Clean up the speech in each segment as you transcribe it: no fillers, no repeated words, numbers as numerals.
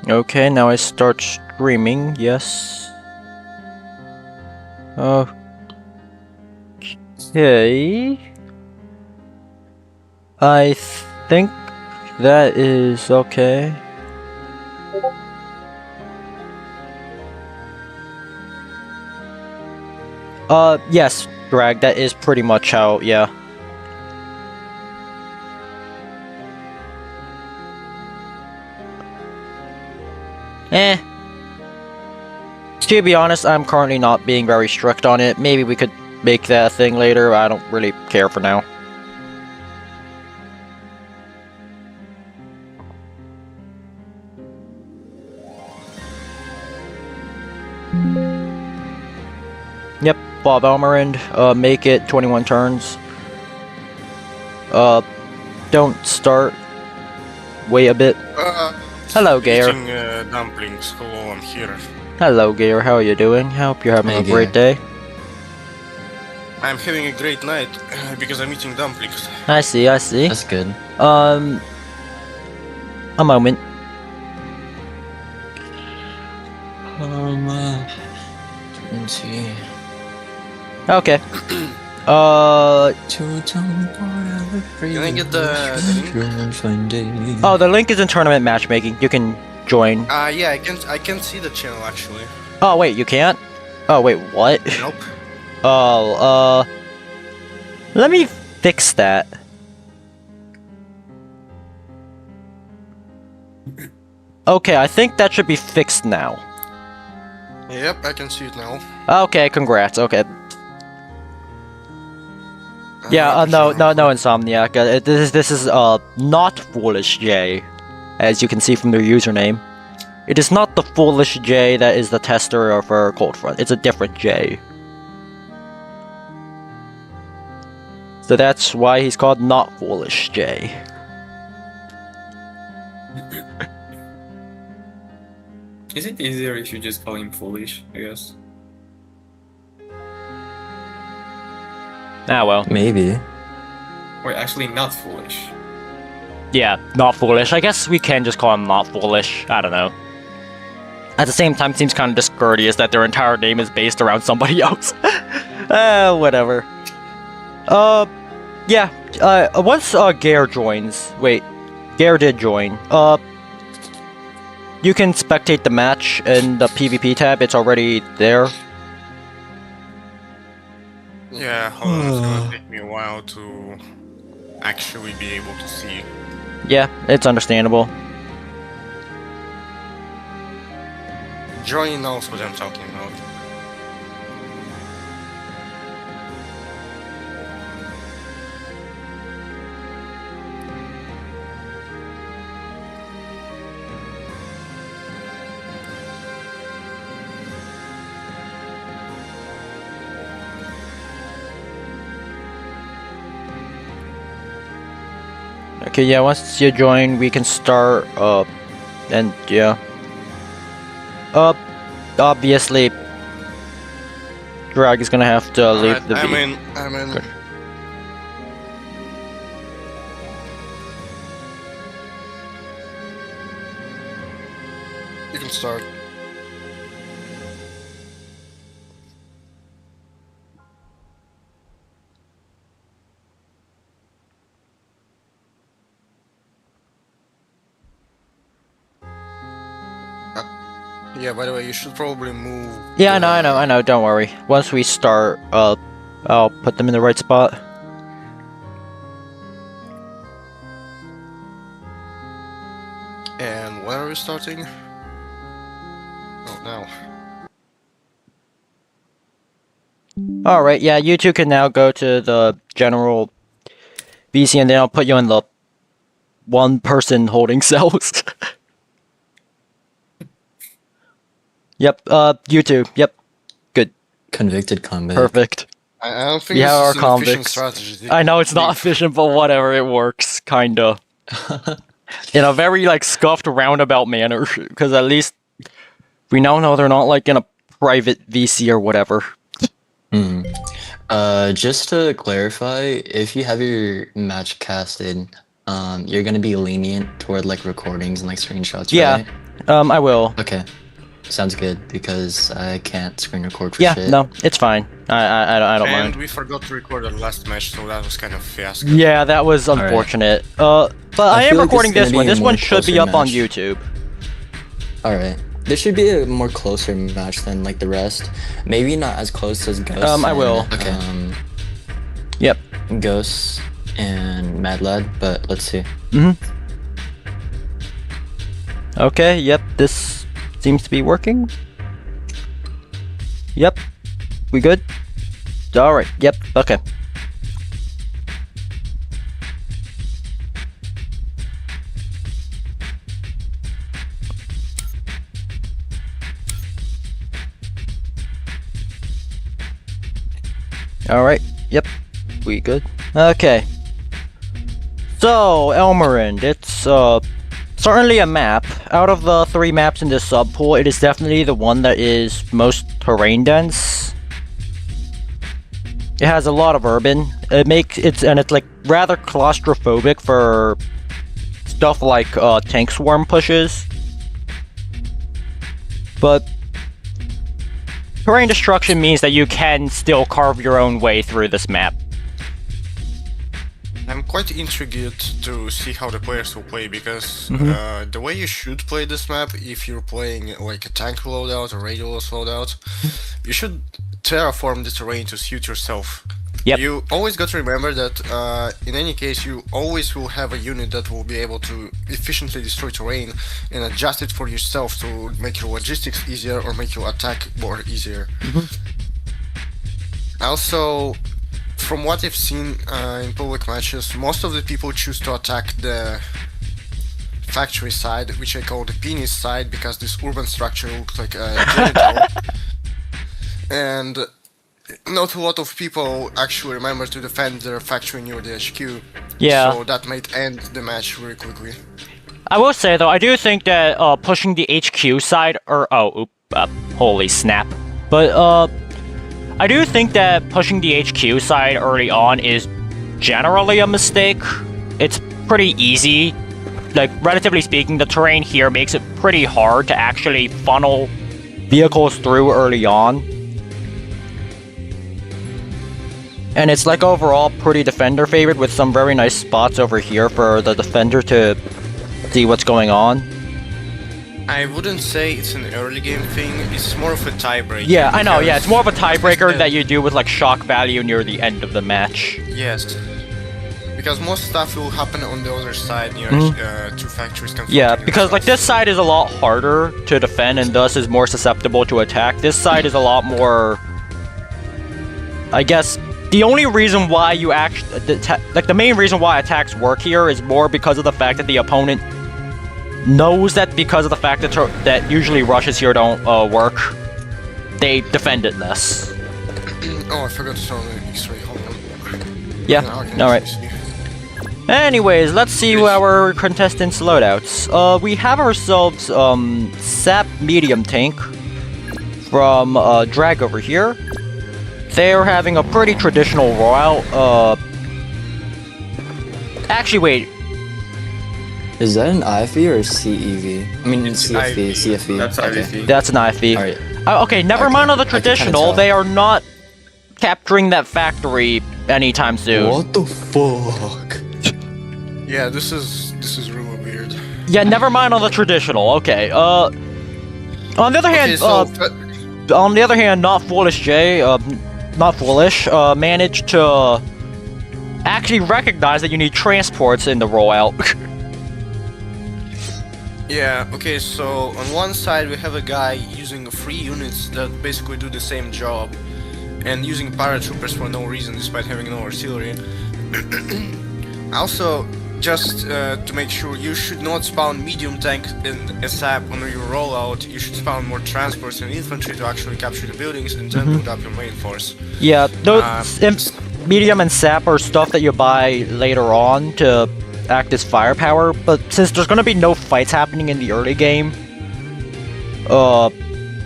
Okay, now I start streaming, yes. Okay. I think that is okay. Yes, Drag, that is pretty much how, yeah. To be honest, I'm currently not being very strict on it. Maybe we could make that a thing later. I don't really care for now. Yep, Bob Elmerand, make it 21 turns. Don't start. Wait a bit. Hello, Gayer. Eating dumplings. Hello, I'm here. Hello, Gayer. How are you doing? I hope you're having a great day. I'm having a great night because I'm eating dumplings. I see, I see. That's good. A moment. See. Okay. Can I get the link? Oh, the link is in tournament matchmaking. You can join. Yeah, I can see the channel actually. Oh, wait, you can't? Oh, wait, what? Nope. Oh, let me fix that. Okay, I think that should be fixed now. Yep, I can see it now. Okay, congrats. Okay. Yeah, no, Insomniac. This is NotFoolishJay, as you can see from their username. It is not the Foolish J that is the tester of our Cold Front. It's a different J. So that's why he's called NotFoolishJay. Is it easier if you just call him foolish, I guess? Ah, well. Maybe. Or actually not foolish. Yeah, not foolish. I guess we can just call him not foolish. I don't know. At the same time, it seems kind of discourteous that their entire name is based around somebody else. Whatever. Yeah. Once Gare joins, wait, Gare did join. You can spectate the match in the PvP tab. It's already there. Yeah, hold on, it's gonna take me a while to actually be able to see. Yeah, it's understandable. Johnny knows what I'm talking about. Okay, yeah, once you join, we can start, and yeah. Obviously, Drag is gonna have to leave the I'm in. Good. You can start. Yeah, by the way, you should probably move. Yeah, I know, don't worry. Once we start, I'll put them in the right spot. And when are we starting? Oh, now. Alright, yeah, you two can now go to the general VC, and then I'll put you in the one person holding cells. Yep, you two, yep. Good. Convicted convict. Perfect. I don't think Yeah, this our is an efficient convicts. strategy. I know it's not efficient, but whatever, it works, kinda. In a very, like, scuffed, roundabout manner, because at least we now know they're not, like, in a private VC or whatever. Just to clarify, if you have your match casted, you're gonna be lenient toward, like, recordings and, like, screenshots, Yeah. right? I will. Okay. Sounds good, because I can't screen record for Yeah, shit. no, it's fine. I don't And mind. we forgot to record the last match, so that was kind of fiasco. Yeah, that was Alright. unfortunate. But I am feel like recording this is this gonna one. be a This one more should be closer up on match. YouTube. Alright. This should be a more closer match than like the rest. Maybe not as close as Ghost. I will. Okay. Yep. Ghost and Mad Lad, but let's see. Okay, yep, this seems to be working. Yep. We good? Alright, yep, okay. Alright, yep, we good. Okay. So, Elmerand, it's certainly a map. Out of the 3 maps in this subpool, it is definitely the one that is most terrain dense. It has a lot of urban. It's like rather claustrophobic for stuff like tank swarm pushes. But terrain destruction means that you can still carve your own way through this map. I'm quite intrigued to see how the players will play, because the way you should play this map, if you're playing like a tank loadout or radio loadout, you should terraform the terrain to suit yourself. Yep. You always got to remember that in any case you always will have a unit that will be able to efficiently destroy terrain and adjust it for yourself to make your logistics easier or make your attack more easier. Also, from what I've seen in public matches, most of the people choose to attack the factory side, which I call the penis side, because this urban structure looks like a genital. And not a lot of people actually remember to defend their factory near the HQ. Yeah. So that might end the match very quickly. I will say though, I do think that pushing the HQ side, or holy snap. But I do think that pushing the HQ side early on is generally a mistake. It's pretty easy. Like, relatively speaking, the terrain here makes it pretty hard to actually funnel vehicles through early on. And it's like overall pretty defender favored, with some very nice spots over here for the defender to see what's going on. I wouldn't say it's an early game thing, it's more of a tiebreaker. Yeah, I know, yeah, because- it's more of a tiebreaker that you do with like shock value near the end of the match. Yes. Because most stuff will happen on the other side near two factories confronting Yeah, because like this themselves. side is a lot harder to defend and thus is more susceptible to attack. This side is a lot more... I guess the only reason why you actually... the main reason why attacks work here is more because of the fact that the opponent knows that because of the fact that that usually rushes here don't work, they defend it less. Oh, I forgot to turn on the X-ray, hold on. Yeah, Now I can alright. actually see. Anyways, let's see our contestants' loadouts. We have ourselves, Sap Medium Tank from, Drag over here. They're having a pretty traditional rollout, actually, wait. Is that an IFV or a CEV? I mean, It's CFV, IFV. CFV. That's okay. IVC. That's an IFV. Alright. Okay, never mind on the I can kinda traditional. tell. They are not capturing that factory anytime soon. What the fuck? Yeah, this is really weird. Yeah, never mind on the traditional. Okay. On the other hand, Okay, so, NotFoolishJay, not foolish, managed to actually recognize that you need transports in the rollout. yeah, okay, so on one side we have a guy using 3 units that basically do the same job, and using paratroopers for no reason despite having no artillery. Also, just to make sure, you should not spawn medium tank and a sap on your rollout. You should spawn more transports and infantry to actually capture the buildings and then build up your main force. Yeah, those medium and sap are stuff that you buy later on to act as firepower, but since there's gonna be no fights happening in the early game,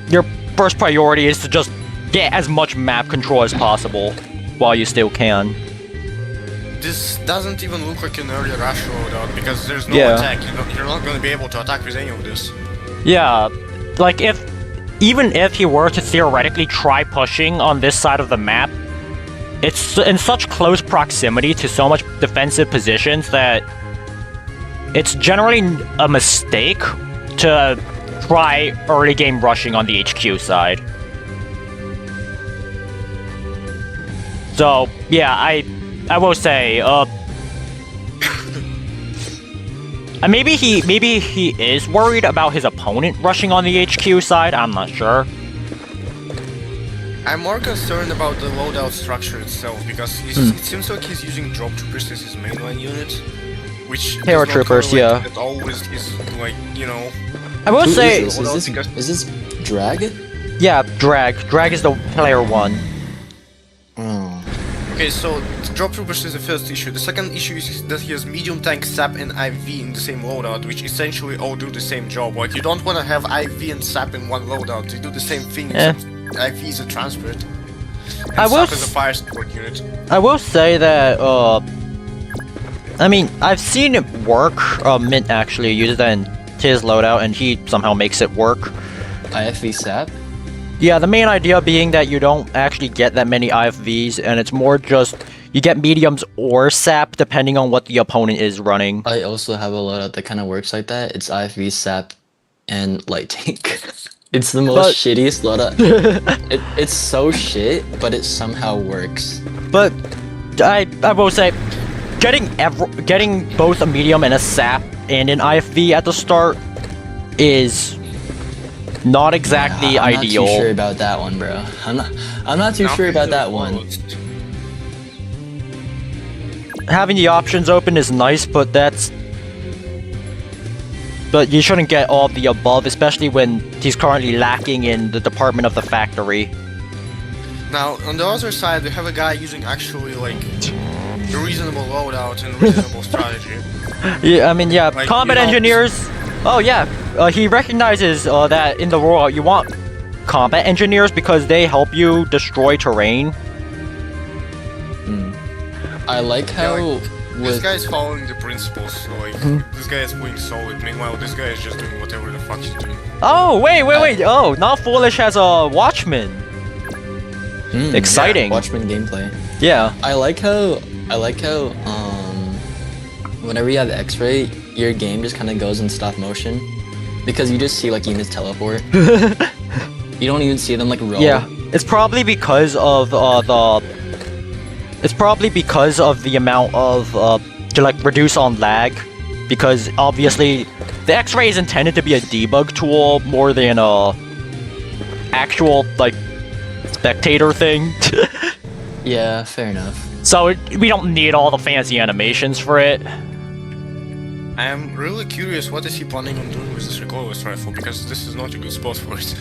your first priority is to just get as much map control as possible while you still can. This doesn't even look like an early rush loadout because there's no Yeah. attack. You're not going to be able to attack with any of this. Yeah, like even if he were to theoretically try pushing on this side of the map, it's in such close proximity to so much defensive positions that it's generally a mistake to try early game rushing on the HQ side. So yeah, I will say, maybe he is worried about his opponent rushing on the HQ side. I'm not sure. I'm more concerned about the loadout structure itself because it seems like he's using drop troopers as his mainline unit, which Paratroopers, yeah. It always is like, you know. I will say, is this Drag? yeah, Drag. Drag is the player 1. Oh. Okay, so drop troopers is the first issue. The second issue is that he has medium tank, SAP, and IV in the same loadout, which essentially all do the same job. Like, you don't want to have IV and SAP in one loadout. They do the same thing. IV is a transport. And SAP is a fire support unit. I will say that, I mean, I've seen it work. Mint actually uses that in his loadout, and he somehow makes it work. IFV SAP? Yeah, the main idea being that you don't actually get that many IFVs, and it's more just you get mediums or SAP depending on what the opponent is running. I also have a loadout that kind of works like that. It's IFV SAP and light tank. It's the most shittiest loadout. It's so shit, but it somehow works. But I will say, getting both a medium and a SAP and an IFV at the start is not exactly ideal. I'm not too sure about that one, bro. I'm not too sure about that one. Having the options open is nice, but but you shouldn't get all of the above, especially when he's currently lacking in the department of the factory. Now, on the other side, we have a guy using actually, like, a reasonable loadout and reasonable strategy. Yeah, I mean, yeah, like, combat engineers. Oh yeah, he recognizes that in the world you want combat engineers because they help you destroy terrain. I like how this guy is following the principles, so like, this guy is playing solid, meanwhile this guy is just doing whatever the fuck he's doing. Oh, wait, oh, NotFoolish has a Watchman. Exciting. Yeah, Watchman gameplay. Yeah. I like how, whenever you have X-ray, your game just kind of goes in stop motion. Because you just see, like, units teleport. You don't even see them, like, roll. Yeah, it's probably because of the amount of to like reduce on lag, because obviously the X-ray is intended to be a debug tool more than a actual like spectator thing. Yeah, fair enough. So we don't need all the fancy animations for it. I am really curious what is he planning on doing with this recoilless rifle, because this is not a good spot for it.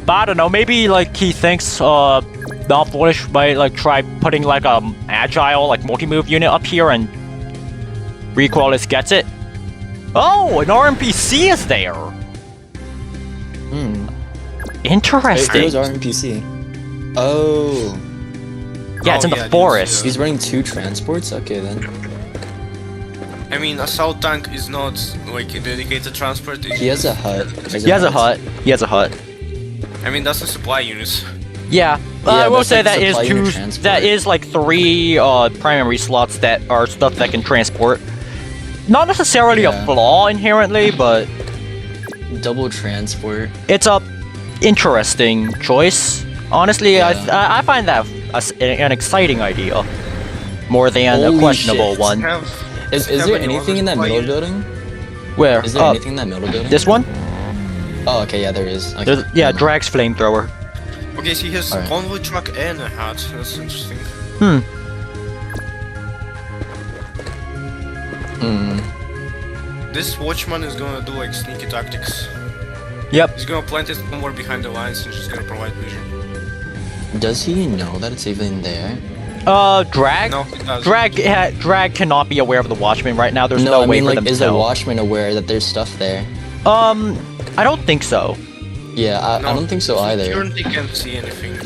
But I don't know, maybe like he thinks NotFoolish might like try putting like agile like multi-move unit up here and recoilless gets it. Oh, an RMPC is there. Interesting. It was RMPC. Oh. Yeah, it's in the forest. He's running 2 transports? Okay then. I mean, assault tank is not like a dedicated transport. He has a hut. He has a hut. He has a hut. I mean, that's a supply unit. Yeah, I will say like that is supply unit 2. transport. That is like 3 primary slots that are stuff that can transport. Not necessarily a flaw inherently, but Double transport. it's a interesting choice. Honestly, Yeah. I find that an exciting idea more than a Holy questionable shit. one. Is there anything in that middle building? Where? Is there anything in that middle building? This one? Oh, okay, yeah, there is. Okay. There's, yeah, Drag's flamethrower. Okay, so he has Alright. convoy truck and a hat. That's interesting. This watchman is gonna do like sneaky tactics. Yep. He's gonna plant it somewhere behind the lines and just gonna provide vision. Does he know that it's even there? Drag? No, it doesn't. Drag cannot be aware of the Watchman right now. There's no I way mean, for like, them to is the tell. Watchman aware that there's stuff there? I don't think so. Yeah, I don't think so He either. currently can't see anything.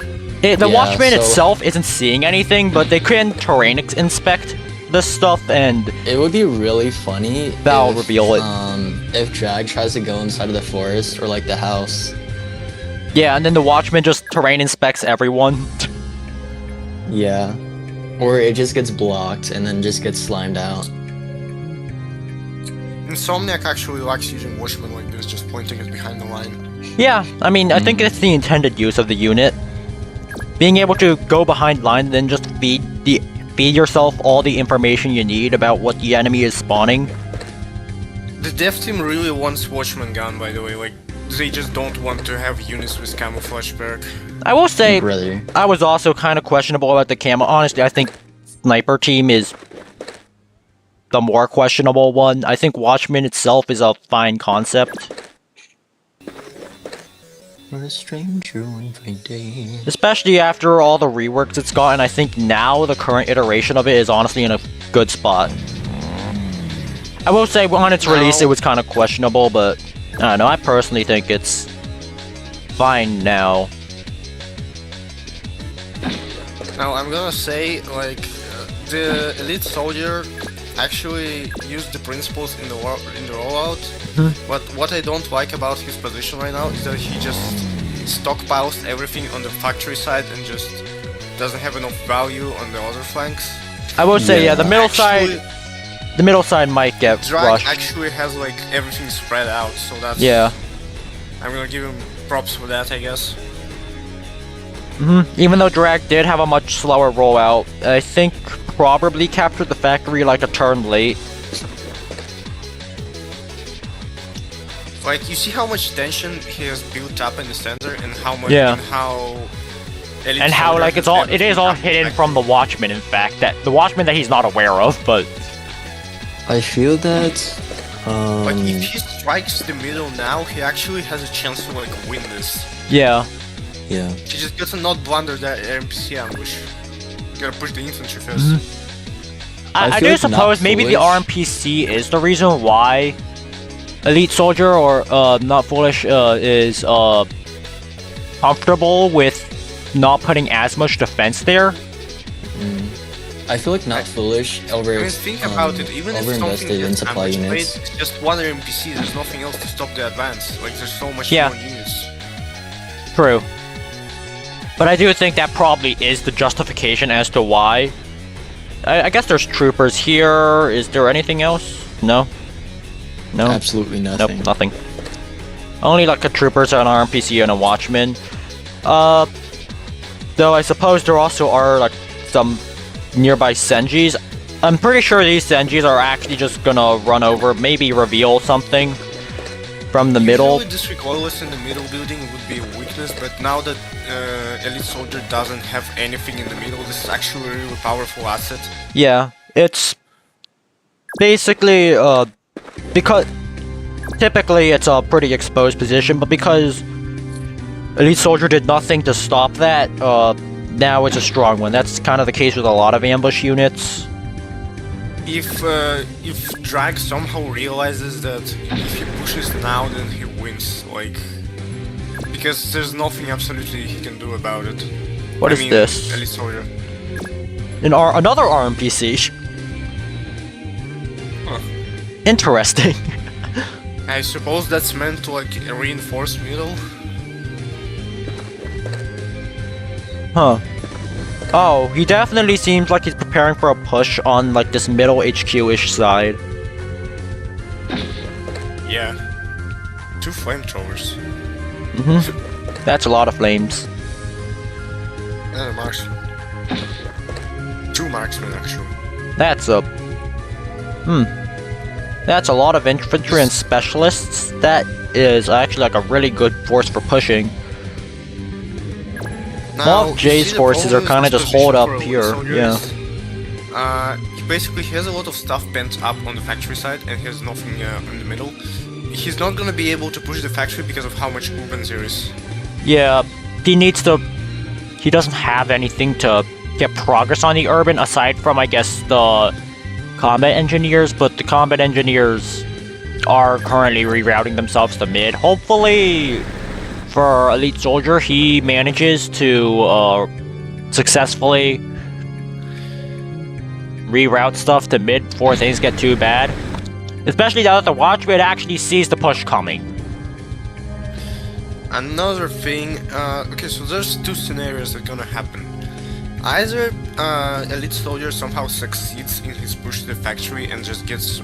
The Yeah, Watchman so- itself isn't seeing anything, but they can terrain inspect this stuff, and It would be really funny. That'll if, reveal it. If Drag tries to go inside of the forest or like the house. yeah, and then the Watchman just terrain inspects everyone. Yeah. Or it just gets blocked and then just gets slimed out. Insomniac actually likes using Watchmen like this, just pointing it behind the line. Yeah, I mean, I think it's the intended use of the unit. Being able to go behind line and then just feed yourself all the information you need about what the enemy is spawning. The dev team really wants Watchman gun, by the way, like, they just don't want to have units with camouflage perk. I will say, Brother. I was also kind of questionable about the camo. Honestly, I think Sniper Team is the more questionable one. I think Watchman itself is a fine concept. A stranger day. Especially after all the reworks it's gotten, I think now the current iteration of it is honestly in a good spot. I will say, on its release it was kind of questionable, but I don't know, I personally think it's fine now. Now, I'm gonna say, like, the Elite Soldier actually used the principles in the rollout, but what I don't like about his position right now is that he just stockpiles everything on the factory side and just doesn't have enough value on the other flanks. I will say, yeah, the middle Actually, side, the middle side might get Drag rushed. actually has like everything spread out, so that's... Yeah. I'm gonna give him props for that, I guess. Even though Drag did have a much slower rollout, I think probably captured the factory like a turn late. Like, you see how much tension he has built up in the center, and how much, Yeah. and how... Elite And how Soldier like has it is all everything hidden back. from the Watchman, in fact, that the Watchman that he's not aware of, but I feel that Like, if he strikes the middle now, he actually has a chance to, like, win this. yeah. yeah. He just gotta not blunder that NPC ambush. You gotta push the infantry first. I I feel do like suppose maybe the NotFoolish- RMPC is the reason why Elite Soldier or NotFoolish is comfortable with not putting as much defense there. I feel like not foolish over I mean, think about it, even if something overinvested in gets supply ambush units. played, it's just one NPC, there's nothing else to stop the advance. Like, there's so much Yeah. more units. True. But I do think that probably is the justification as to why. I guess there's troopers here. Is there anything else? No? No? Absolutely nothing. Nope, nothing. Only like a troopers, an RMPC, and a watchman. Though I suppose there also are like some nearby Senjis. I'm pretty sure these Senjis are actually just gonna run over, maybe reveal something from the middle. Usually this recoilless in the middle building would be a weakness, but now that Elite Soldier doesn't have anything in the middle, this is actually a really powerful asset. Yeah, it's basically because typically it's a pretty exposed position, but because Elite Soldier did nothing to stop that, now it's a strong one. That's kind of the case with a lot of ambush units. If Drag somehow realizes that if he pushes now, then he wins, like, because there's nothing absolutely he can do about it. What I is mean, this? Elite Soldier. Another RMPC. Huh. Interesting. I suppose that's meant to, like, reinforce middle. Huh. Oh, he definitely seems like he's preparing for a push on like this middle HQ-ish side. Yeah. 2 flamethrowers. That's a lot of flames. And a marksman. 2 marksmen, actually. That's a... That's a lot of infantry and specialists. That is actually like a really good force for pushing. Now, Well, Jay's you see the forces problem are with kinda this just hold position up for a here, soldier yeah. is, basically, he has a lot of stuff pent up on the factory side, and he has nothing in the middle. He's not gonna be able to push the factory because of how much urban there is. Yeah, he needs to... He doesn't have anything to get progress on the urban, aside from, I guess, the combat engineers, but the combat engineers are currently rerouting themselves to mid. Hopefully, for Elite Soldier, he manages to successfully reroute stuff to mid before things get too bad. Especially now that the Watchman actually sees the push coming. Another thing, okay, so there's two scenarios that are gonna happen. Either Elite Soldier somehow succeeds in his push to the factory and just gets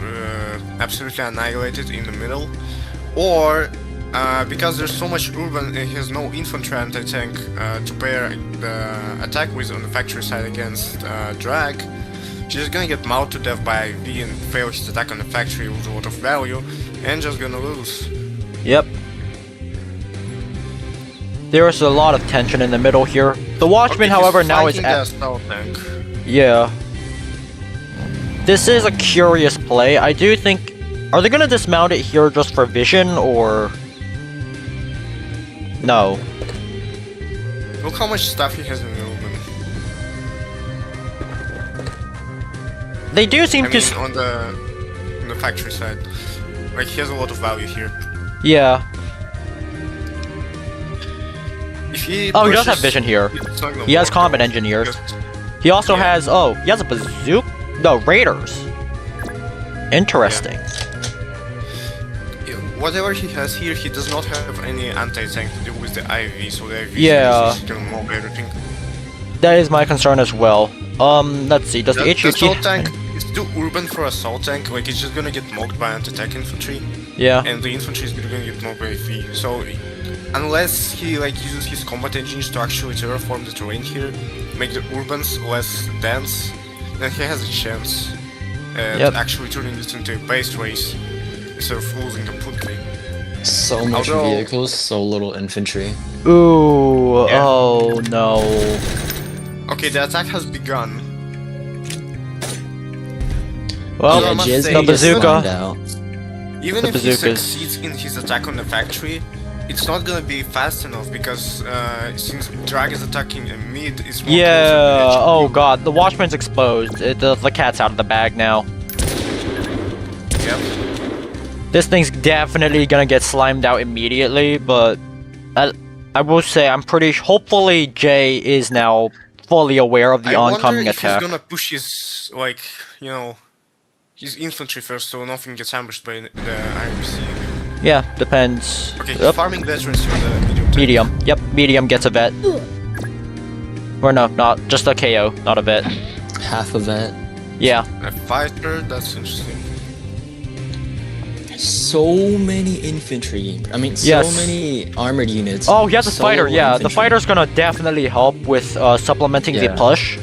absolutely annihilated in the middle, or because there's so much urban and he has no infantry anti-tank to pair the attack with on the factory side against Drag, he's just gonna get mauled to death by IV and fail his attack on the factory with a lot of value and just gonna lose. Yep. There's a lot of tension in the middle here. The Watchman, Okay, however, he's now is fighting at... the South tank. Yeah. This is a curious play. I do think... Are they gonna dismount it here just for vision, or... No. Look how much stuff he has in the urban. They do seem I to... mean, on the factory side. Like, he has a lot of value here. Yeah. If he Oh, he does have pushes, vision here. it's not gonna He has work combat out. engineers. Just- He also Yeah. has... Oh, he has a bazooka? No, raiders. Interesting. Whatever he has here, he does not have any anti-tank to do with the IV, so the IV Yeah. is gonna mob everything. That is my concern as well. Let's see. Does the The HUT... assault tank is too urban for assault tank, like it's just gonna get mocked by anti-tank infantry, Yeah. and the infantry is gonna get mocked by IV. So unless he like uses his combat engines to actually terraform the terrain here, make the urbans less dense, then he has a chance at Yep. actually turning this into a base race instead of losing completely. So much Although- vehicles, so little infantry. Ooh, Yeah. oh no. Okay, the attack has begun. Well, I yeah, must Jizz say- the may get bazooka. slammed out. Even The if he bazookas. succeeds in his attack on the factory, it's not gonna be fast enough because since Drag is attacking a mid, it's more yeah, closer to the edge. oh god, the Watchman's exposed. The cat's out of the bag now. Yep. This thing's definitely gonna get slimed out immediately, but I will say I'm pretty... Hopefully Jay is now fully aware of the I oncoming wonder if attack. he's gonna push his, like, you know, his infantry first so nothing gets ambushed by the IMC. Yeah, depends. Okay, he's Yep. farming veterans for the medium tank. Medium. Yep, medium gets a vet. Or no, not just a KO, not a vet. Half of it. Yeah. A fighter, that's interesting. So many infantry. I mean, so Yes. many armored units. Oh, he has a so fighter, little yeah. The infantry. fighter's gonna definitely help with supplementing the Yeah. push.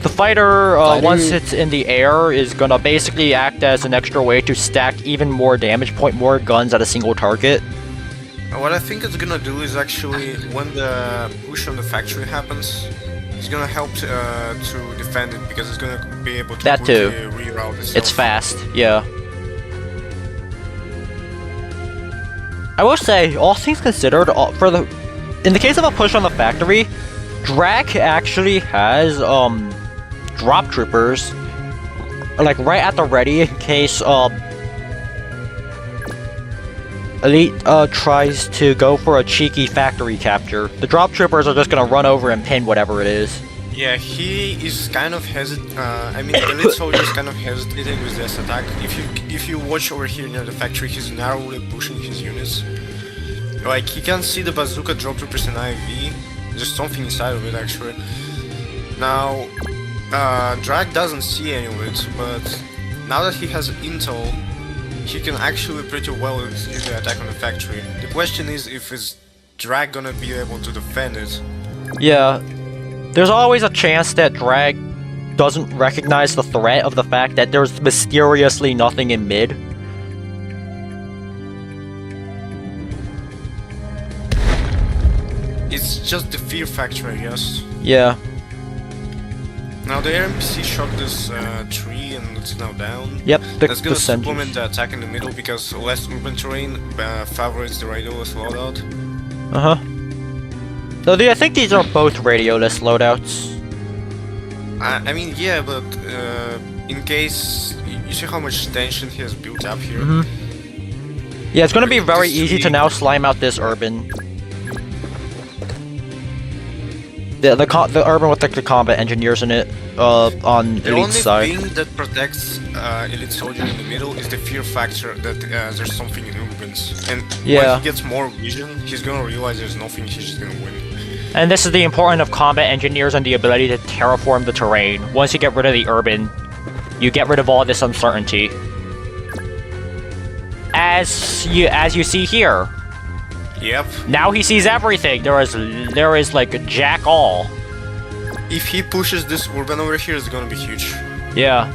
The fighter, Fighter- once it's in the air, is gonna basically act as an extra way to stack even more damage, point more guns at a single target. What I think it's gonna do is actually, when the push on the factory happens, it's gonna help to defend it because it's gonna be able to That too. quickly reroute itself. It's fast, yeah. I will say, all things considered, in the case of a push on the factory, Drac actually has drop troopers like right at the ready in case Elite tries to go for a cheeky factory capture. The drop troopers are just gonna run over and pin whatever it is. Yeah, he is kind of I mean, the Elite Soldier is kind of hesitating with this attack. If you watch over here near the factory, he's narrowly pushing his units. Like, he can see the bazooka drop troopers in IV. There's something inside of it, actually. Now, Drag doesn't see any of it, but now that he has intel, he can actually pretty well use the attack on the factory. The question is Drag gonna be able to defend it? Yeah, there's always a chance that Drag doesn't recognize the threat of the fact that there's mysteriously nothing in mid. It's just the fear factor, I guess. Yeah. Now the RMPC shot this tree and it's now down. Yep, That's the gonna sentry. supplement the attack in the middle because less urban terrain favorites the radioless loadout. Uh-huh. So I think these are both radioless loadouts. I mean, yeah, but in case you see how much tension he has built up here. Mm-hmm. Yeah, it's gonna be very easy to now slime out this urban. The urban with like the combat engineers in it, on The elite only side. thing that protects elite soldier in the middle is the fear factor that there's something in urbans. And Yeah. when he gets more vision, he's gonna realize there's nothing. He's just gonna win. And this is the importance of combat engineers and the ability to terraform the terrain. Once you get rid of the urban, you get rid of all this uncertainty. As you see here, Yep. now he sees everything. There is like jack all. If he pushes this urban over here, it's gonna be huge. Yeah.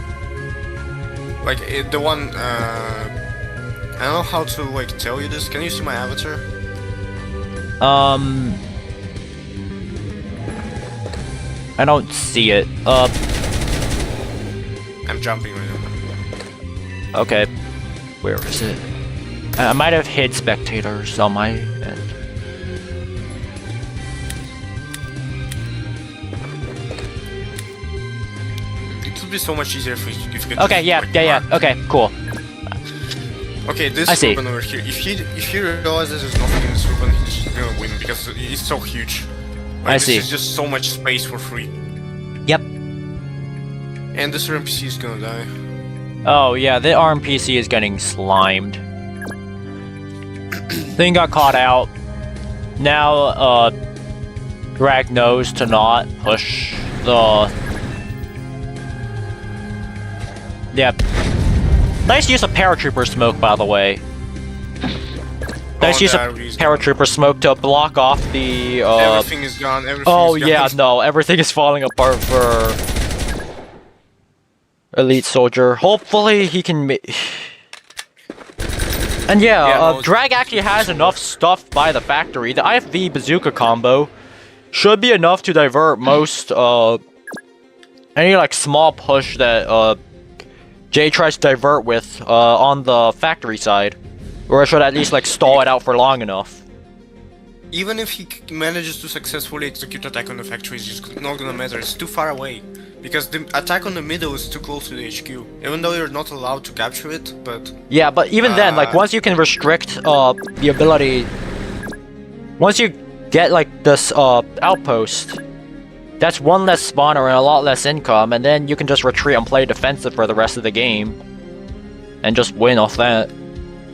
Like the one. I don't know how to like tell you this. Can you see my avatar? I don't see it. I'm jumping right now. Okay. Where is it? I might have hid spectators on my end. It would be so much easier if we could. Okay, just, yeah, like, yeah. mark. Okay, cool. Okay, this I see. urban over here. If he realizes there's nothing in this urban, he's just gonna win because it's so huge. Like, I see. This is just so much space for free. Yep. And this NPC is gonna die. Oh yeah, the RMPC is getting slimed. Thing got caught out. Now, Drag knows to not push the... Yep. Nice use of paratrooper smoke, by the way. Nice use of paratrooper smoke to block off the, Everything is gone. Everything Oh is gone. yeah, no, everything is falling apart for Elite Soldier. Hopefully he can And yeah, Drag actually has enough stuff by the factory. The IFV bazooka combo should be enough to divert most, any like small push that, Jay tries to divert with, on the factory side. Or it should at least like stall it out for long enough. Even if he manages to successfully execute attack on the factory, it's just not gonna matter. It's too far away. Because the attack on the middle is too close to the HQ. Even though you're not allowed to capture it, but... Yeah, but even then, like, once you can restrict, the ability... Once you get, like, this, outpost, that's one less spawner and a lot less income, and then you can just retreat and play defensive for the rest of the game. And just win off that.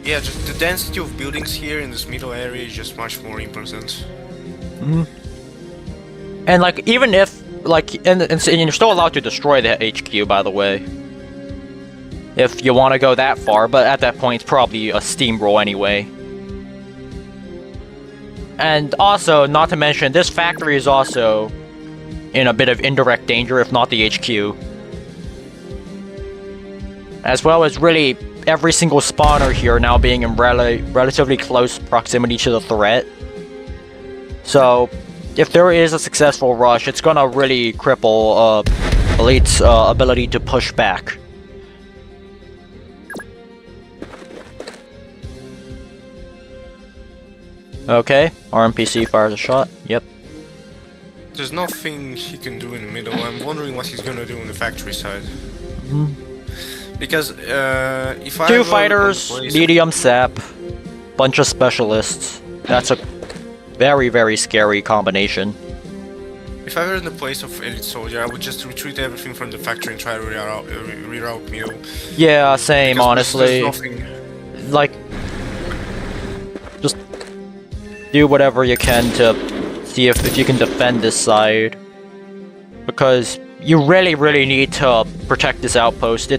Yeah, just the density of buildings here in this middle area is just much more important. And, like, even if, like, and you're still allowed to destroy the HQ, by the way. If you want to go that far, but at that point, it's probably a steamroll anyway. And also, not to mention, this factory is also in a bit of indirect danger, if not the HQ. As well as really every single spawner here now being in relatively close proximity to the threat. So, if there is a successful rush, it's gonna really cripple Elite's ability to push back. Okay, RMPC fires a shot. Yep. There's nothing he can do in the middle. I'm wondering what he's gonna do on the factory side. Because if I Two fighters, medium sap, bunch of specialists. That's a very, very scary combination. If I were in the place of Elite Soldier, I would just retreat everything from the factory and try to reroute middle. Yeah, same, Because honestly. there's nothing. Like, just do whatever you can to see if you can defend this side. Because you really, really need to protect this outpost.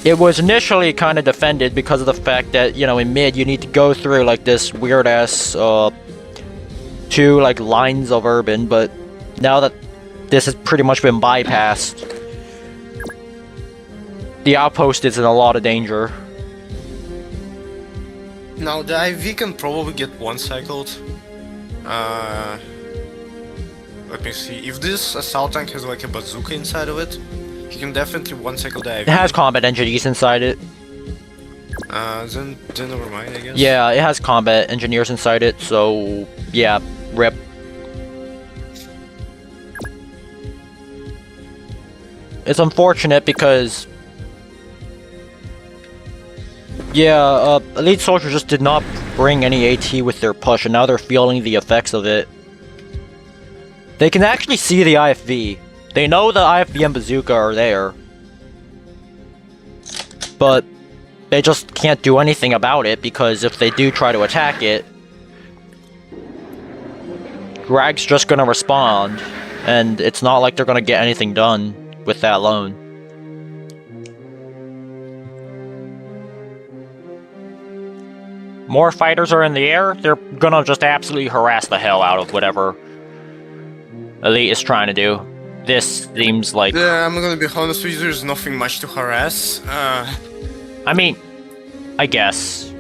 It was initially kind of defended because of the fact that, you know, in mid you need to go through like this weird-ass, two like lines of urban, but now that this has pretty much been bypassed, the outpost is in a lot of danger. Now the IV can probably get one cycled. Let me see. If this assault tank has like a bazooka inside of it, he can definitely one cycle the IV. It has combat engineers inside it. Then never mind, I guess. Yeah, it has combat engineers inside it, so yeah, rip. It's unfortunate because, yeah, Elite Soldier just did not bring any AT with their push, and now they're feeling the effects of it. They can actually see the IFV. They know the IFV and bazooka are there. But they just can't do anything about it because if they do try to attack it, Grag's just gonna respond, and it's not like they're gonna get anything done with that alone. More fighters are in the air, they're gonna just absolutely harass the hell out of whatever Elite is trying to do. This seems like... Yeah, I'm gonna be honest with you, there's nothing much to harass. I mean, I guess.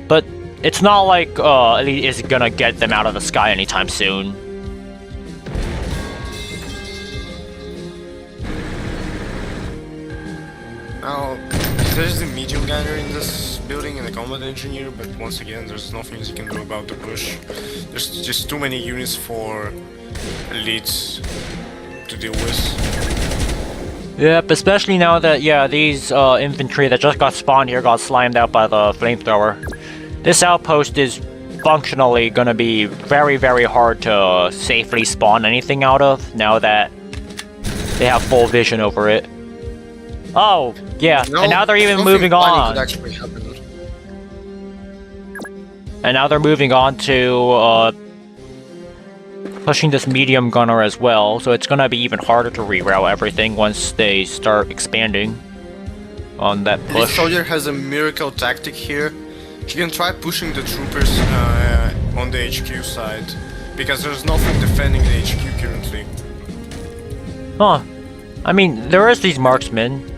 But it's not like Elite is gonna get them out of the sky anytime soon. Now, there's the medium gunner in this building and the combat engineer, but once again, there's nothing you can do about the push. There's just too many units for Elites to deal with. Yep, especially now that, yeah, these infantry that just got spawned here got slimed out by the flamethrower. This outpost is functionally gonna be very, very hard to safely spawn anything out of now that they have full vision over it. Oh, yeah, No, and now they're even nothing moving funny on. could actually happen. And now they're moving on to pushing this medium gunner as well, so it's gonna be even harder to reroute everything once they start expanding on that This push. soldier has a miracle tactic here. He can try pushing the troopers on the HQ side, because there's nothing defending the HQ currently. Huh. I mean, there is these marksmen.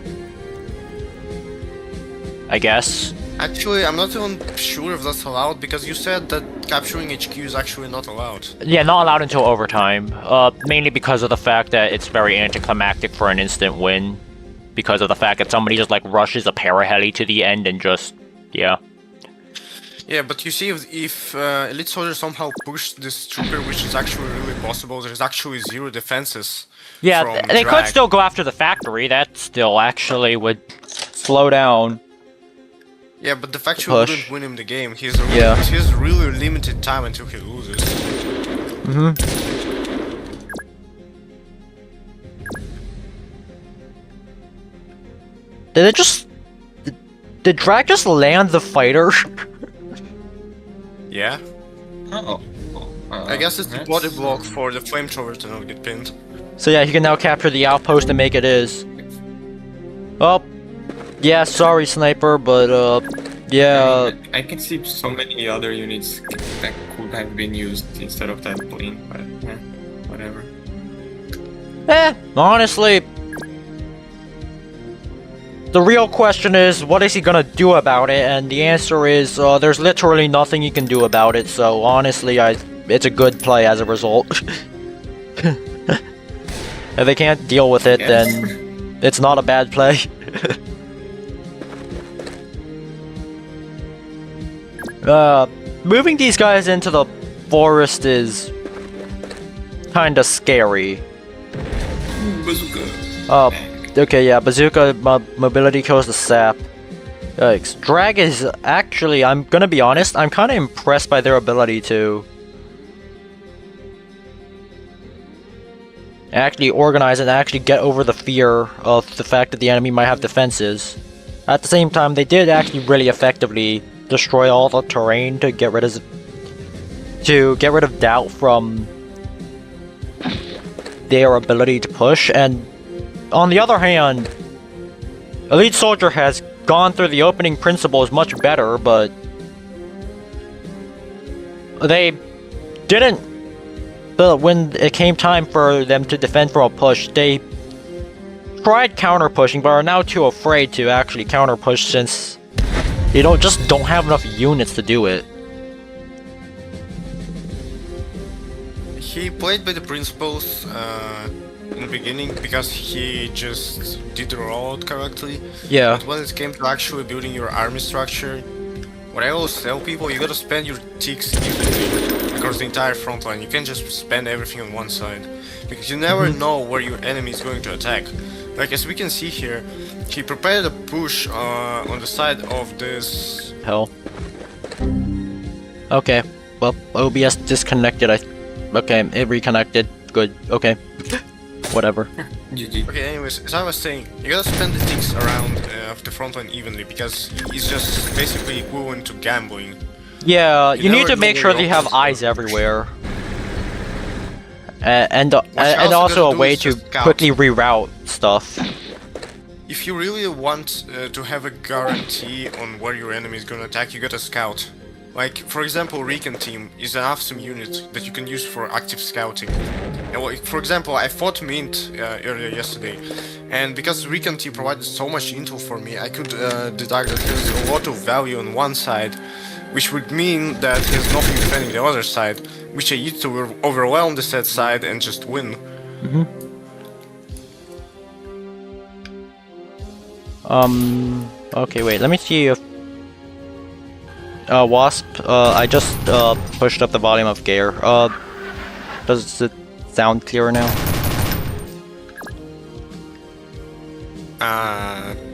I guess. Actually, I'm not even sure if that's allowed, because you said that capturing HQ is actually not allowed. Yeah, not allowed until overtime. Mainly because of the fact that it's very anticlimactic for an instant win. Because of the fact that somebody just like rushes a paraheli to the end and just, yeah. Yeah, but you see, if Elite Soldier somehow pushed this trooper, which is actually really possible, there's actually zero defenses. Yeah, from they could drag. still go after the factory. That still actually would slow down. Yeah, but the factory push. wouldn't win him the game. He Yeah. has really limited time until he loses. Did it just... Did Drag just land the fighter? Yeah? Oh. I guess it's the that's- body block for the flamethrower to not get pinned. So yeah, he can now capture the outpost and make it his. Oh, yeah, sorry, Sniper, but yeah. I can see so many other units that could have been used instead of that plane, but whatever. Honestly, the real question is, what is he gonna do about it? And the answer is, there's literally nothing you can do about it. So honestly, it's a good play as a result. If they can't deal with it, then it's not a bad play. Moving these guys into the forest is kinda scary. Bazooka. Oh, okay, yeah, bazooka mobility kills the sap. Yikes. Drag is actually, I'm gonna be honest, I'm kinda impressed by their ability to actually organize and actually get over the fear of the fact that the enemy might have defenses. At the same time, they did actually really effectively destroy all the terrain to get rid of doubt from their ability to push. And on the other hand, Elite Soldier has gone through the opening principles much better, but they didn't. But when it came time for them to defend from a push, they tried counter pushing, but are now too afraid to actually counter push since they don't have enough units to do it. He played by the principles in the beginning because he just did the rollout correctly. Yeah. But when it came to actually building your army structure, what I always tell people, you gotta spend your ticks evenly across the entire front line. You can't just spend everything on one side, because you never know where your enemy is going to attack. Like as we can see here, he prepared a push on the side of this. Hell. Okay. Well, OBS disconnected. Okay, it reconnected. good. Okay. Whatever. GG. Okay, anyways, as I was saying, you gotta spend the ticks around the front line evenly, because it's just basically equivalent to gambling. Yeah, you need never to make know sure where that you your have opponent's eyes everywhere. And also also gotta a do way is to just scout. quickly reroute stuff. If you really want to have a guarantee on where your enemy is gonna attack, you gotta scout. Like, for example, Recon Team is an awesome unit that you can use for active scouting. And, well, for example, I fought Mint earlier yesterday, and because Recon Team provided so much intel for me, I could deduct that there's a lot of value on one side, which would mean that there's nothing defending the other side, which I used to overwhelm the said side and just win. Okay, wait, let me see if... Wasp, I just, pushed up the volume of Gear. Does it sound clearer now?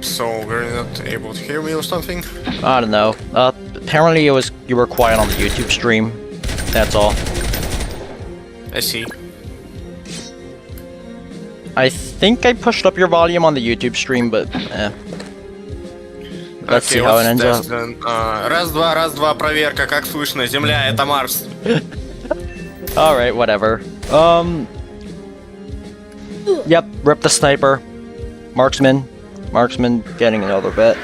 So we're not able to hear me or something? I don't know. Apparently you were quiet on the YouTube stream. That's all. I see. I think I pushed up your volume on the YouTube stream, but let's see how it ends up. Then? Раз, два, проверка, как слышно, Земля, это Марс. Alright, whatever. Yep, rip the sniper. Marksman getting another bit.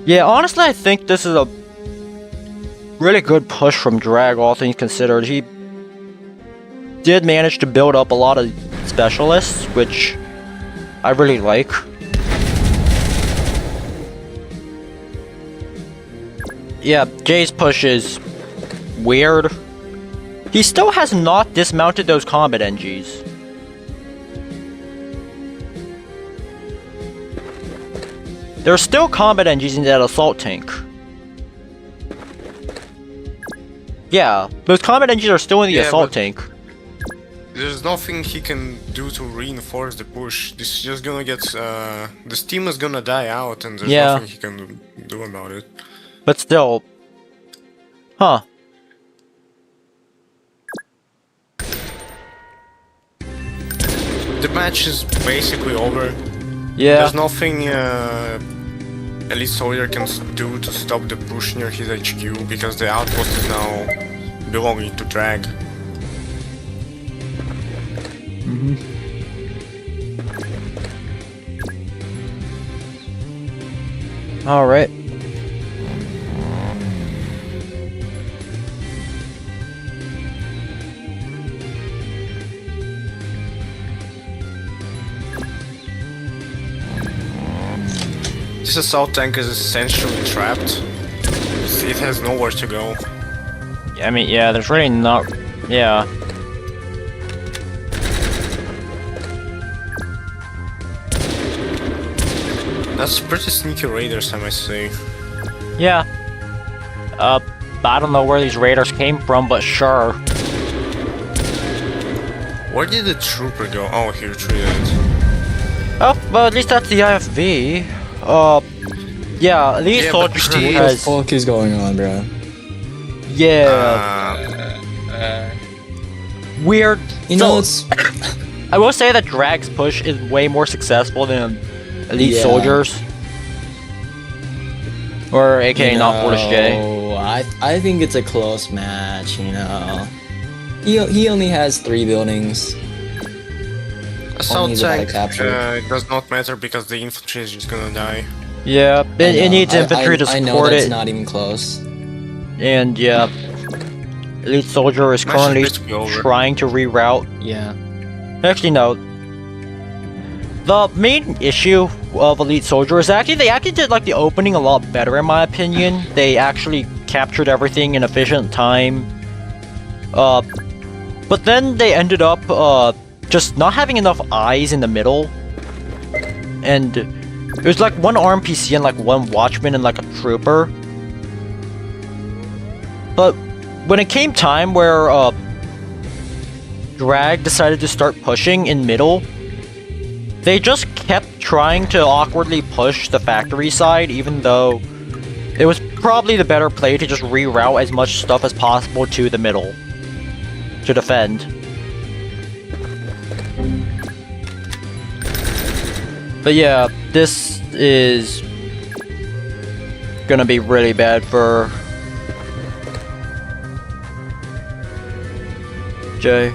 Yeah, honestly, I think this is a really good push from Drag, all things considered. He did manage to build up a lot of specialists, which I really like. Yeah, Jay's push is weird. He still has not dismounted those combat NGs. There's still combat NGs in that assault tank. Yeah, those combat NGs are still in the assault tank. There's nothing he can do to reinforce the push. This is just gonna get, this team is gonna die out, and there's nothing he can do about it. But still... Huh. The match is basically over. Yeah. There's nothing Elite Soldier can do to stop the push near his HQ, because the outpost is now belonging to Drag. Alright. This assault tank is essentially trapped. It has nowhere to go. I mean, yeah, there's really not... Yeah. That's pretty sneaky raiders, I must say. Yeah. I don't know where these raiders came from, but sure. Where did the trooper go? Oh, he retreated. Oh, well, at least that's the IFV. Yeah, these Yeah, soldiers but What the has... fuck is going on, bro? Yeah, weird. You know, So, it's I will say that Drag's push is way more successful than Elite Yeah. Soldiers. Or aka NotFoolishJay. No, I think it's a close match. You know, he only has 3 buildings. Assault Only the battle tank capture. it does not matter because the infantry is just gonna die. Yeah, it I know, needs infantry to I know support that's it. not even close. And yeah, Elite Soldier is Match currently is basically over. trying to reroute. Yeah. Actually, no. The main issue of Elite Soldier is actually they actually did like the opening a lot better in my opinion. They actually captured everything in efficient time. But then they ended up just not having enough eyes in the middle. And it was like one RMPC and like one watchman and like a trooper. But when it came time where Drag decided to start pushing in middle, they just kept trying to awkwardly push the factory side, even though it was probably the better play to just reroute as much stuff as possible to the middle to defend. But yeah, this is gonna be really bad for Jay.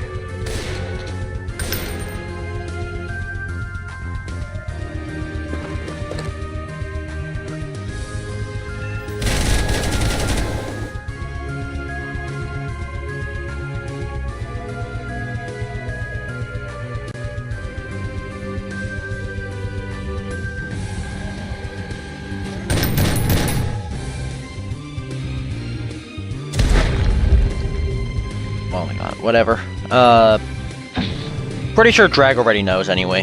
Oh my god, whatever. Pretty sure Drag already knows anyway.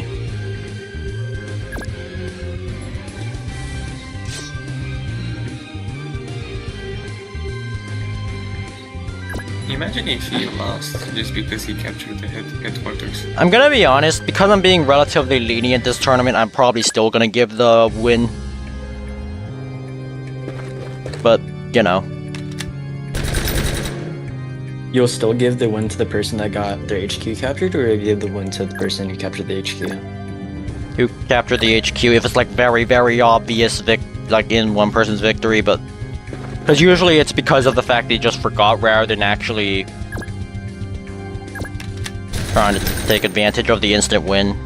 Imagine if he lost just because he captured the headquarters. I'm gonna be honest, because I'm being relatively lenient this tournament, I'm probably still gonna give the win. But, you know. You'll still give the win to the person that got their HQ captured, or give the win to the person who captured the HQ? Who captured the HQ if it's like very, very obvious like in one person's victory, but because usually it's because of the fact they just forgot rather than actually trying to take advantage of the instant win.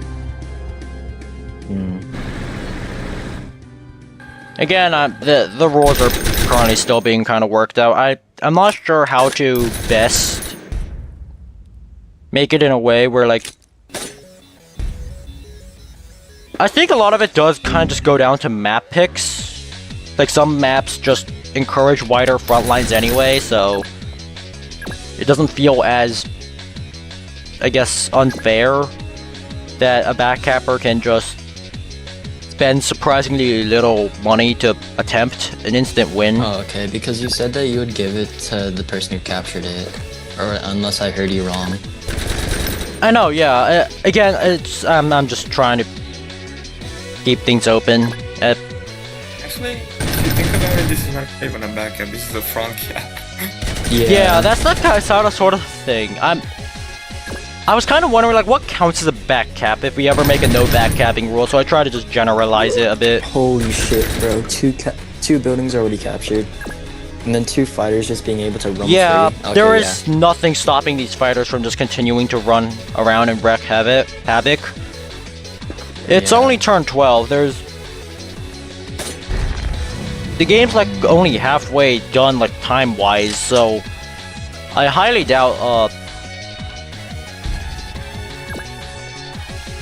Again, the rules are currently still being kind of worked out. I'm not sure how to best make it in a way where, like, I think a lot of it does kind of just go down to map picks. Like, some maps just encourage wider front lines anyway, so it doesn't feel as, I guess, unfair that a backcapper can just spend surprisingly little money to attempt an instant win. Oh, okay, because you said that you would give it to the person who captured it, or unless I heard you wrong. I know, yeah. Again, it's I'm just trying to keep things open. Actually, if you think about it, this is not even a backup, this is a front cap. Yeah, that's that kind of sort of thing. I was kind of wondering, like, what counts as a back cap if we ever make a no back capping rule, so I try to just generalize it a bit. Holy shit, bro. Two buildings already captured. And then 2 fighters just being able to run free. Okay, there is nothing stopping these fighters from just continuing to run around and wreak havoc. It's only turn 12. The game's like only halfway done, like, time-wise, so I highly doubt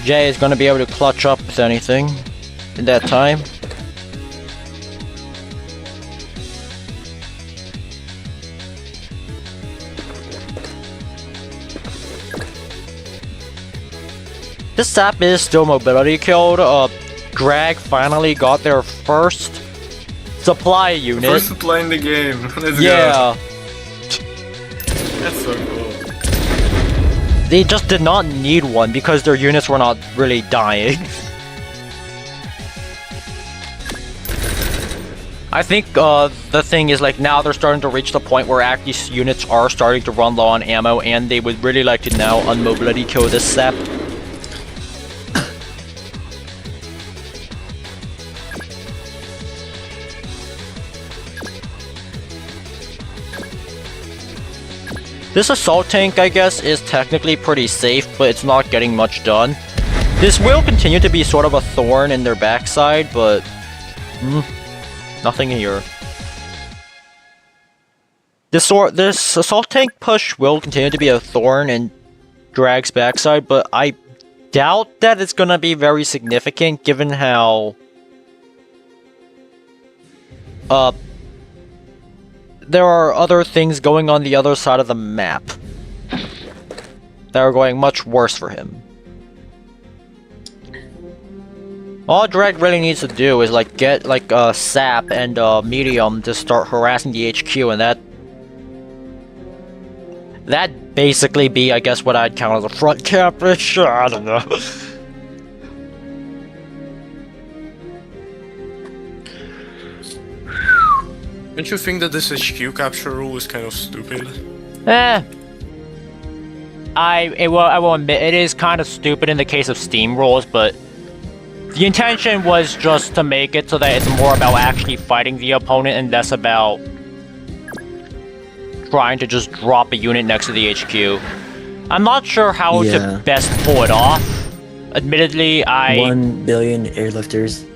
Jay is gonna be able to clutch up with anything in that time. This sap is still mobility killed. Drag finally got their first supply unit. First supply in the game. Let's go. That's so cool. They just did not need one because their units were not really dying. I think the thing is, like, now they're starting to reach the point where these units are starting to run low on ammo, and they would really like to now unmobility kill this sap. This assault tank, I guess, is technically pretty safe, but it's not getting much done. This will continue to be sort of a thorn in their backside, but nothing here. This assault tank push will continue to be a thorn in Drag's backside, but I doubt that it's gonna be very significant given how there are other things going on the other side of the map that are going much worse for him. All Drag really needs to do is, like, get, like, sap and medium to start harassing the HQ, and that'd basically be, I guess, what I'd count as a front cap-ish. I don't know. Don't you think that this HQ capture rule is kind of stupid? I will admit it is kind of stupid in the case of Steam rules, but The intention was just to make it so that it's more about actually fighting the opponent and less about trying to just drop a unit next to the HQ. I'm not sure how to best pull it off. Admittedly, 1 billion airlifters.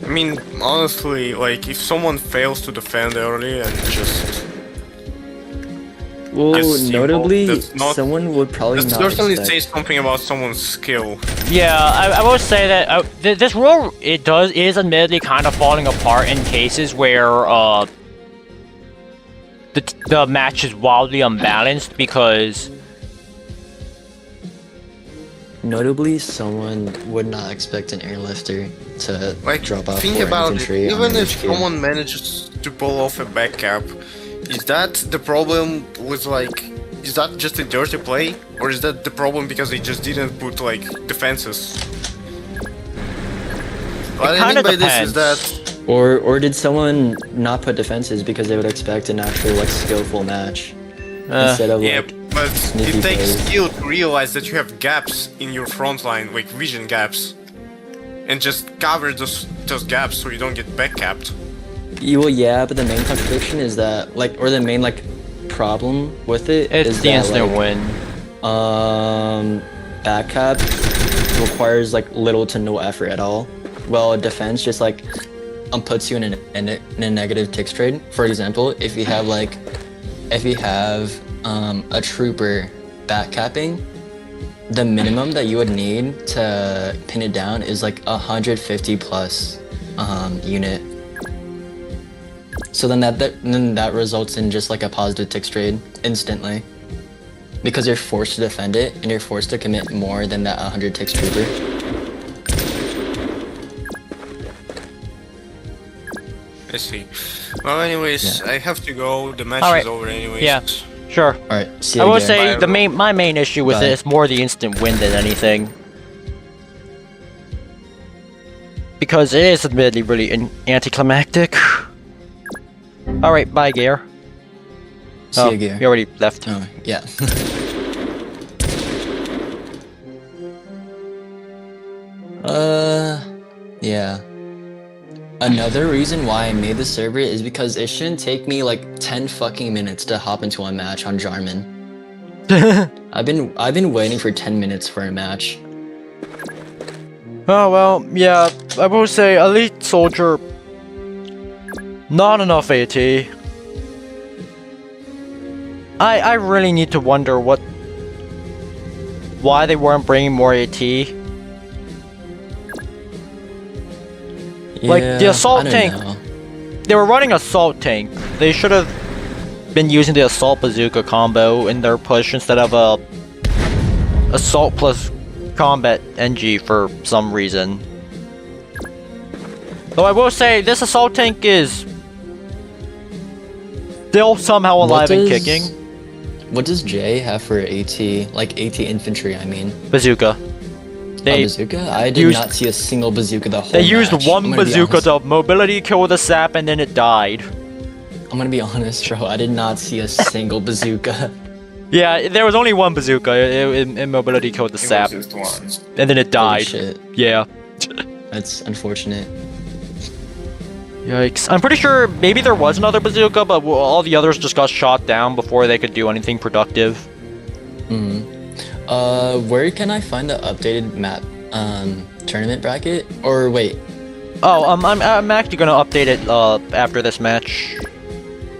I mean, honestly, like, if someone fails to defend early and just... Well, Yes, notably, that's not- someone would probably That not certainly expect... says something about someone's skill. Yeah, I will say that this rule is admittedly kind of falling apart in cases where the match is wildly unbalanced because Notably, someone would not expect an airlifter to Like, drop off think 4 about it. infantry on Even the if HQ. someone manages to pull off a backcap, is that the problem with, like... Is that just a dirty play? Or is that the problem because they just didn't put, like, defenses? What I mean by this is that... Or did someone not put defenses because they would expect an actual like skillful match instead of Yeah, like but sneaky it takes plays. skill to realize that you have gaps in your front line, like vision gaps. And just cover those gaps so you don't get backcapped. Well, yeah, but the main contradiction is that like, or the main like problem with it it's is the that instant like, win. backcap requires like little to no effort at all. Well, defense just like puts you in a negative tick trade. For example, if you have a trooper backcapping, the minimum that you would need to pin it down is like 150 plus unit. So then that results in just like a positive tick trade instantly, because you're forced to defend it and you're forced to commit more than that 100 ticks trooper. I see. Well, anyways, I have to go. The match Alright. is over anyways. Yeah. Sure. All right, see you I will again. say Bye. my main issue with Bye. it is more the instant win than anything. Because it is admittedly really anticlimactic. Alright, bye, Gear. See Oh, you again. you already left. Oh, yeah. Yeah. Another reason why I made the server is because it shouldn't take me like 10 fucking minutes to hop into a match on Jarman. I've been waiting for 10 minutes for a match. Oh, well, yeah, I will say Elite Soldier, not enough AT. I really need to wonder why they weren't bringing more AT. Like, the Yeah, assault I don't tank. know. They were running assault tank. They should have been using the assault bazooka combo in their push instead of assault plus combat NG for some reason. Though I will say this assault tank is still somehow alive and kicking. What does Jay have for AT? Like AT infantry, I mean. Bazooka. A They bazooka? I did used- not see a single bazooka the whole they used match. one I'm gonna be bazooka honest. to mobility kill the sap and then it died. I'm gonna be honest, bro. I did not see a single bazooka. Yeah, there was only one bazooka in mobility killed the It sap was just one. and then it Holy died. shit. Yeah. That's unfortunate. Yikes. I'm pretty sure maybe there was another bazooka, but all the others just got shot down before they could do anything productive. Where can I find the updated map tournament bracket? Or wait. Oh, I'm actually gonna update it after this match.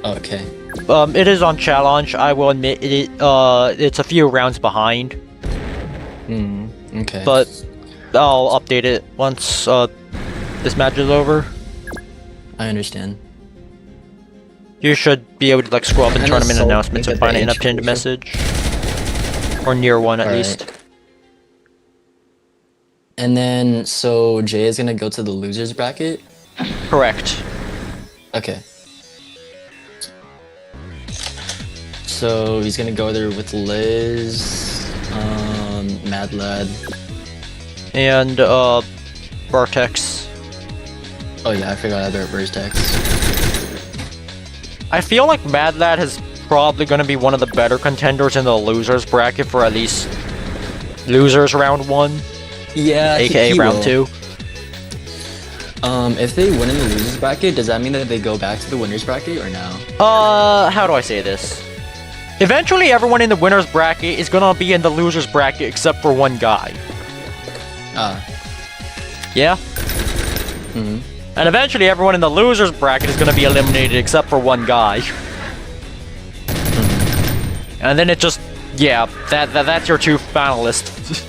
Okay. It is on challenge. I will admit it's a few rounds behind, Okay. but I'll update it once this match is over. I understand. You should be able to like scroll up in And tournament assault announcements and at the find it in a HQ. pinned message, or near one at Alright. least. And then, so Jay is gonna go to the losers bracket? Correct. Okay. So he's gonna go there with Liz, Mad Lad. And Vortex. Oh yeah, I forgot about Vertex. I feel like Mad Lad is probably going to be one of the better contenders in the losers bracket for at least losers round 1. Yeah, aka he round will. 2. If they win in the losers bracket, does that mean that they go back to the winners bracket or no? How do I say this? Eventually, everyone in the winners bracket is gonna be in the losers bracket except for one guy. Yeah? Mm-hmm. And eventually, everyone in the losers bracket is gonna be eliminated except for one guy. And then it just, yeah, that's your 2 finalists.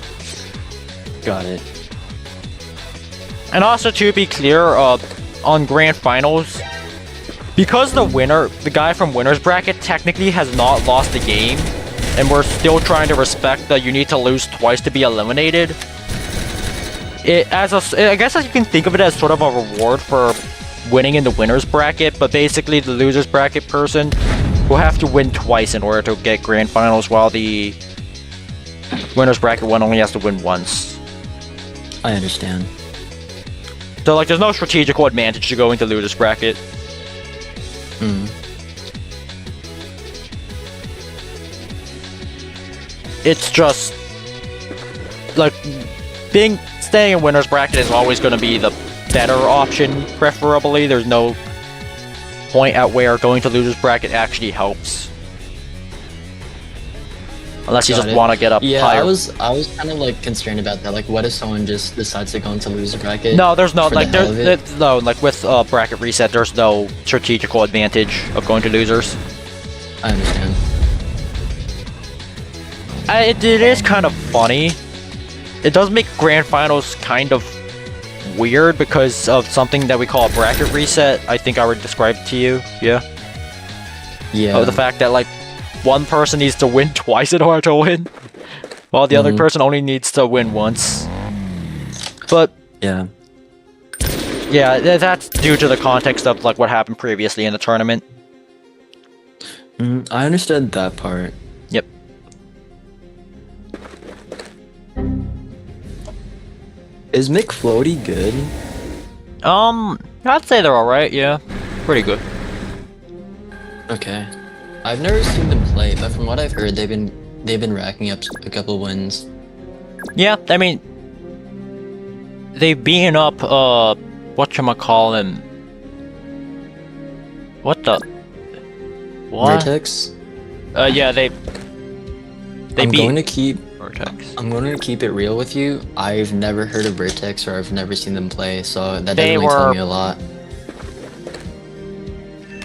Got it. And also, to be clear, on grand finals, because the guy from winners bracket technically has not lost the game, and we're still trying to respect that you need to lose twice to be eliminated. I guess you can think of it as sort of a reward for winning in the winners bracket, but basically the losers bracket person will have to win twice in order to get grand finals, while the winners bracket one only has to win once. I understand. So, like, there's no strategical advantage to going to losers bracket. It's just, like, staying in winners bracket is always going to be the better option, preferably. There's no point at where going to losers bracket actually helps. Unless you just want to get up yeah, higher. I was kind of like concerned about that. Like, what if someone just decides to go into loser bracket? No, there's no, like, no, like, with bracket reset, there's no strategical advantage of going to losers. I understand. It is kind of funny. It does make grand finals kind of weird because of something that we call a bracket reset. I think I would describe it to you. Yeah. Yeah. Oh, the fact that, like, one person needs to win twice in order to win, while the other person only needs to win once. But yeah, that's due to the context of, like, what happened previously in the tournament. I understood that part. Yep. Is McFloaty good? I'd say they're alright, yeah. Pretty good. Okay. I've never seen them play, but from what I've heard, they've been racking up a couple wins. Yeah, I mean, they've beaten up, whatchamacallin. What the? What? Vertex? Yeah, they I'm beat going to keep Vertex. I'm going to keep it real with you. I've never heard of Vertex, or I've never seen them play, so that doesn't really tell me a lot.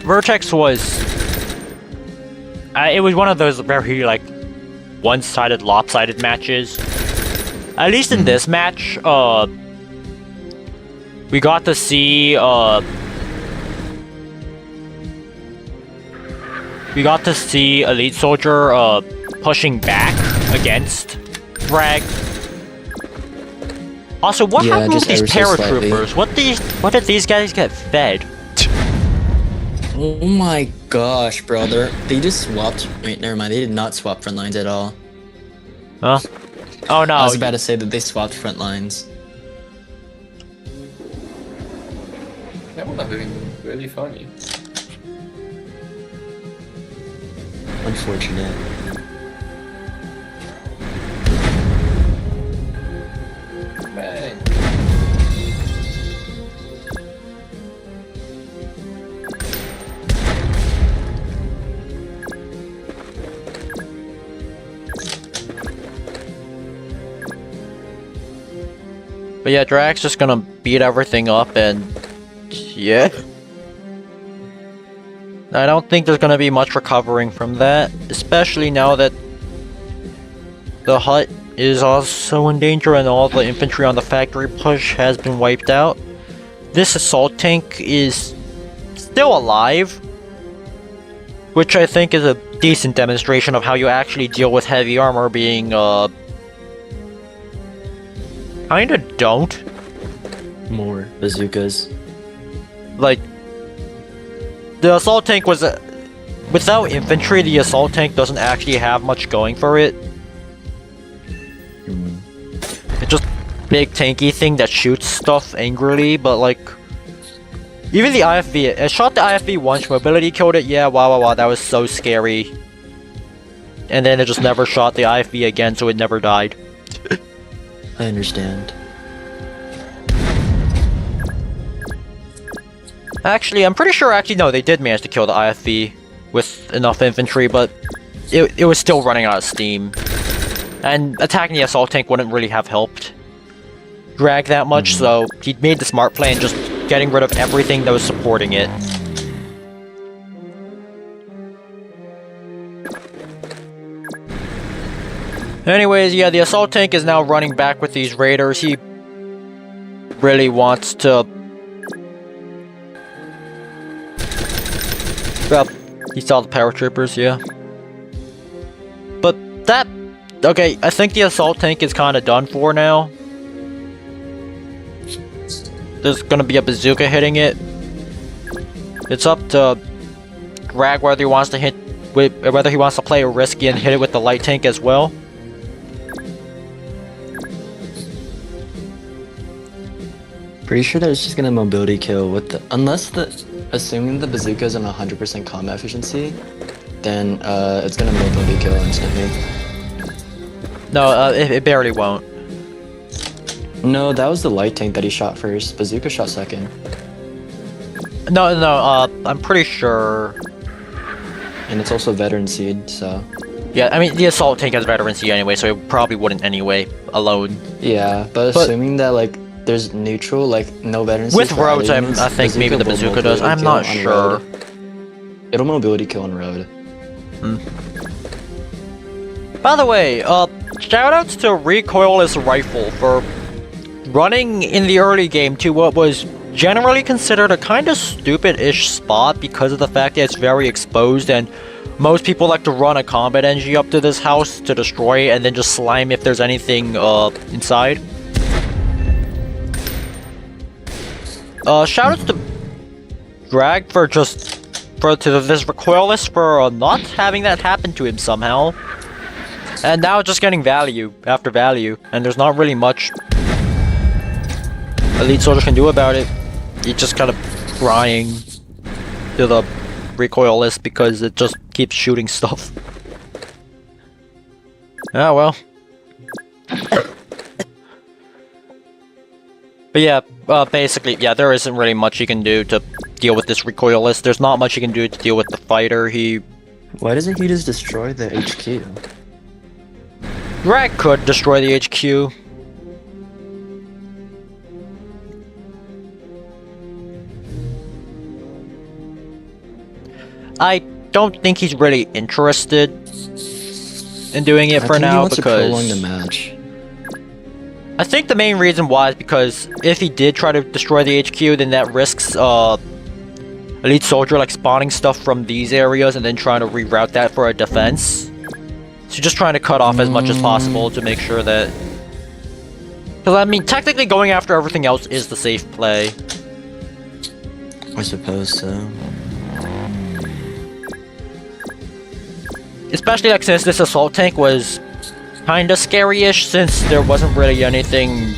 Vertex was... it was one of those very, like, one-sided, lopsided matches. At least in this match, we got to see, Elite Soldier, pushing back against Frag. Also, what happened with these paratroopers? What did these guys get fed? Oh my gosh, brother. They just swapped... Wait, never mind. They did not swap front lines at all. Huh? Oh no. I was about to say that they swapped front lines. That would have been really funny. Unfortunate. Bang. But yeah, Drag's just gonna beat everything up and... yeah. I don't think there's gonna be much recovering from that, especially now that the hut is also in danger and all the infantry on the factory push has been wiped out. This assault tank is still alive, which I think is a decent demonstration of how you actually deal with heavy armor being, kinda don't. More bazookas. Like, the assault tank was... without infantry, the assault tank doesn't actually have much going for it. It's just big tanky thing that shoots stuff angrily, but like... even the IFV, it shot the IFV once, mobility killed it, yeah, wow, that was so scary. And then it just never shot the IFV again, so it never died. I understand. Actually, I'm pretty sure. Actually, no, they did manage to kill the IFV with enough infantry, but it was still running out of steam, and attacking the assault tank wouldn't really have helped drag that much. So he made the smart play and just getting rid of everything that was supporting it. Anyways, yeah, the assault tank is now running back with these raiders. He really wants to... Well, he saw the paratroopers, yeah. But that... Okay, I think the assault tank is kind of done for now. There's gonna be a bazooka hitting it. It's up to Greg whether he wants to whether he wants to play risky and hit it with the light tank as well. Pretty sure that it's just gonna mobility kill with the assuming the bazooka is on 100% combat efficiency, then it's gonna mobility kill instantly. No, it barely won't. No, that was the light tank that he shot first. Bazooka shot second. No, I'm pretty sure. And it's also veteran seed, so. Yeah, I mean the assault tank has veterancy anyway, so it probably wouldn't anyway alone. Yeah, but assuming that like there's neutral, like no veterancy with roads, I think maybe the bazooka does. I'm not sure. It'll mobility kill on road. By the way, shoutouts to Recoilless Rifle for running in the early game to what was generally considered a kind of stupid-ish spot because of the fact that it's very exposed and most people like to run a combat NG up to this house to destroy it and then just slime if there's anything inside. Shoutouts to Drag for this Recoilless for not having that happen to him somehow. And now just getting value after value, and there's not really much Elite Soldier can do about it. He's just kind of crying to the Recoilless because it just keeps shooting stuff. Ah, well. But yeah, basically, yeah, there isn't really much you can do to deal with this Recoilless. There's not much you can do to deal with the fighter. Why doesn't he just destroy the HQ? Drag could destroy the HQ. I don't think he's really interested in doing it for now because... to prolong the match. I think the main reason why is because if he did try to destroy the HQ, then that risks Elite Soldier like spawning stuff from these areas and then trying to reroute that for a defense. So just trying to cut off as much as possible to make sure that... Because I mean, technically going after everything else is the safe play. I suppose so. Especially like since this assault tank was kinda scary-ish since there wasn't really anything...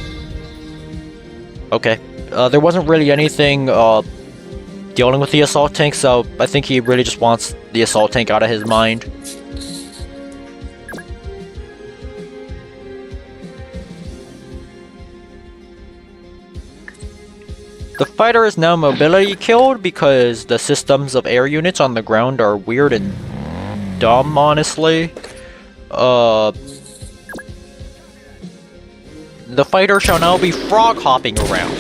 Okay. There wasn't really anything dealing with the assault tank, so I think he really just wants the assault tank out of his mind. The fighter is now mobility killed because the systems of air units on the ground are weird and dumb, honestly. The fighter shall now be frog hopping around.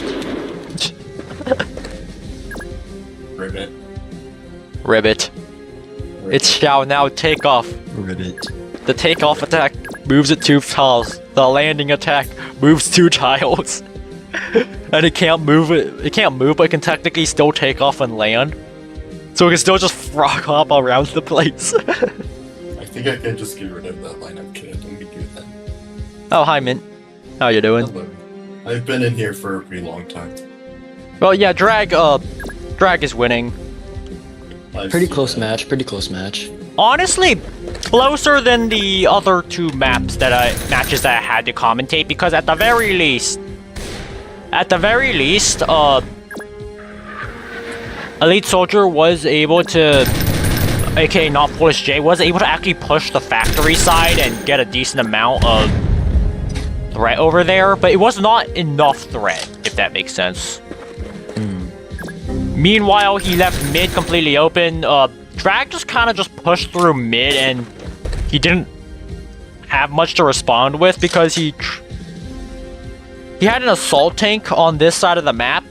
Ribbit. Ribbit. It shall now take off. Ribbit. The takeoff attack moves it 2 tiles. The landing attack moves 2 tiles. And it can't move it can't move, but it can technically still take off and land. So it can still just frog hop around the place. I think I can just get rid of that lineup kid. Let me do that. Oh, hi Mint. How you doing? Hello. I've been in here for a pretty long time. Well, yeah, Drag is winning. Pretty close match, pretty close match. Honestly, closer than the other 2 matches that I had to commentate, because at the very least, Elite Soldier was able to, aka NotFoolishJay, was able to actually push the factory side and get a decent amount of threat over there, but it was not enough threat, if that makes sense. Meanwhile, he left mid completely open. Drag just kind of just pushed through mid, and he didn't have much to respond with because he had an assault tank on this side of the map,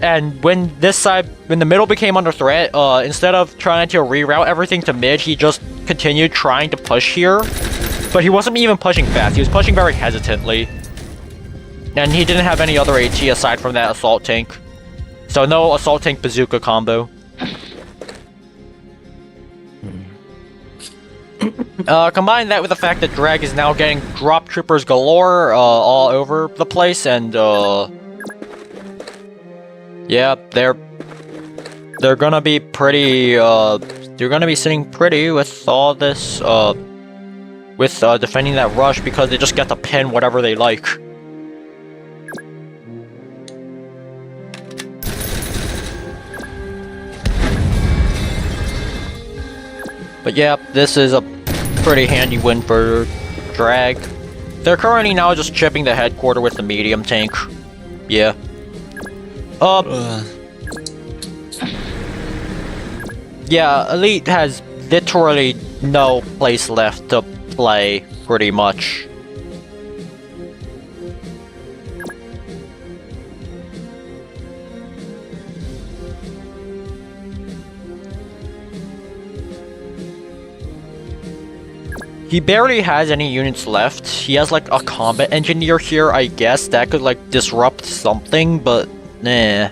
and when the middle became under threat, instead of trying to reroute everything to mid, he just continued trying to push here. But he wasn't even pushing fast, he was pushing very hesitantly. And he didn't have any other AT aside from that assault tank. So no assault tank bazooka combo. Combine that with the fact that Drag is now getting drop troopers galore all over the place, and yeah, they're gonna be pretty they're gonna be sitting pretty with all this with defending that rush, because they just get to pin whatever they like. But yeah, this is a pretty handy win for Drag. They're currently now just chipping the headquarter with the medium tank. Yeah. Yeah, Elite has literally no place left to play, pretty much. He barely has any units left. He has like a combat engineer here, I guess, that could like disrupt something, but nah.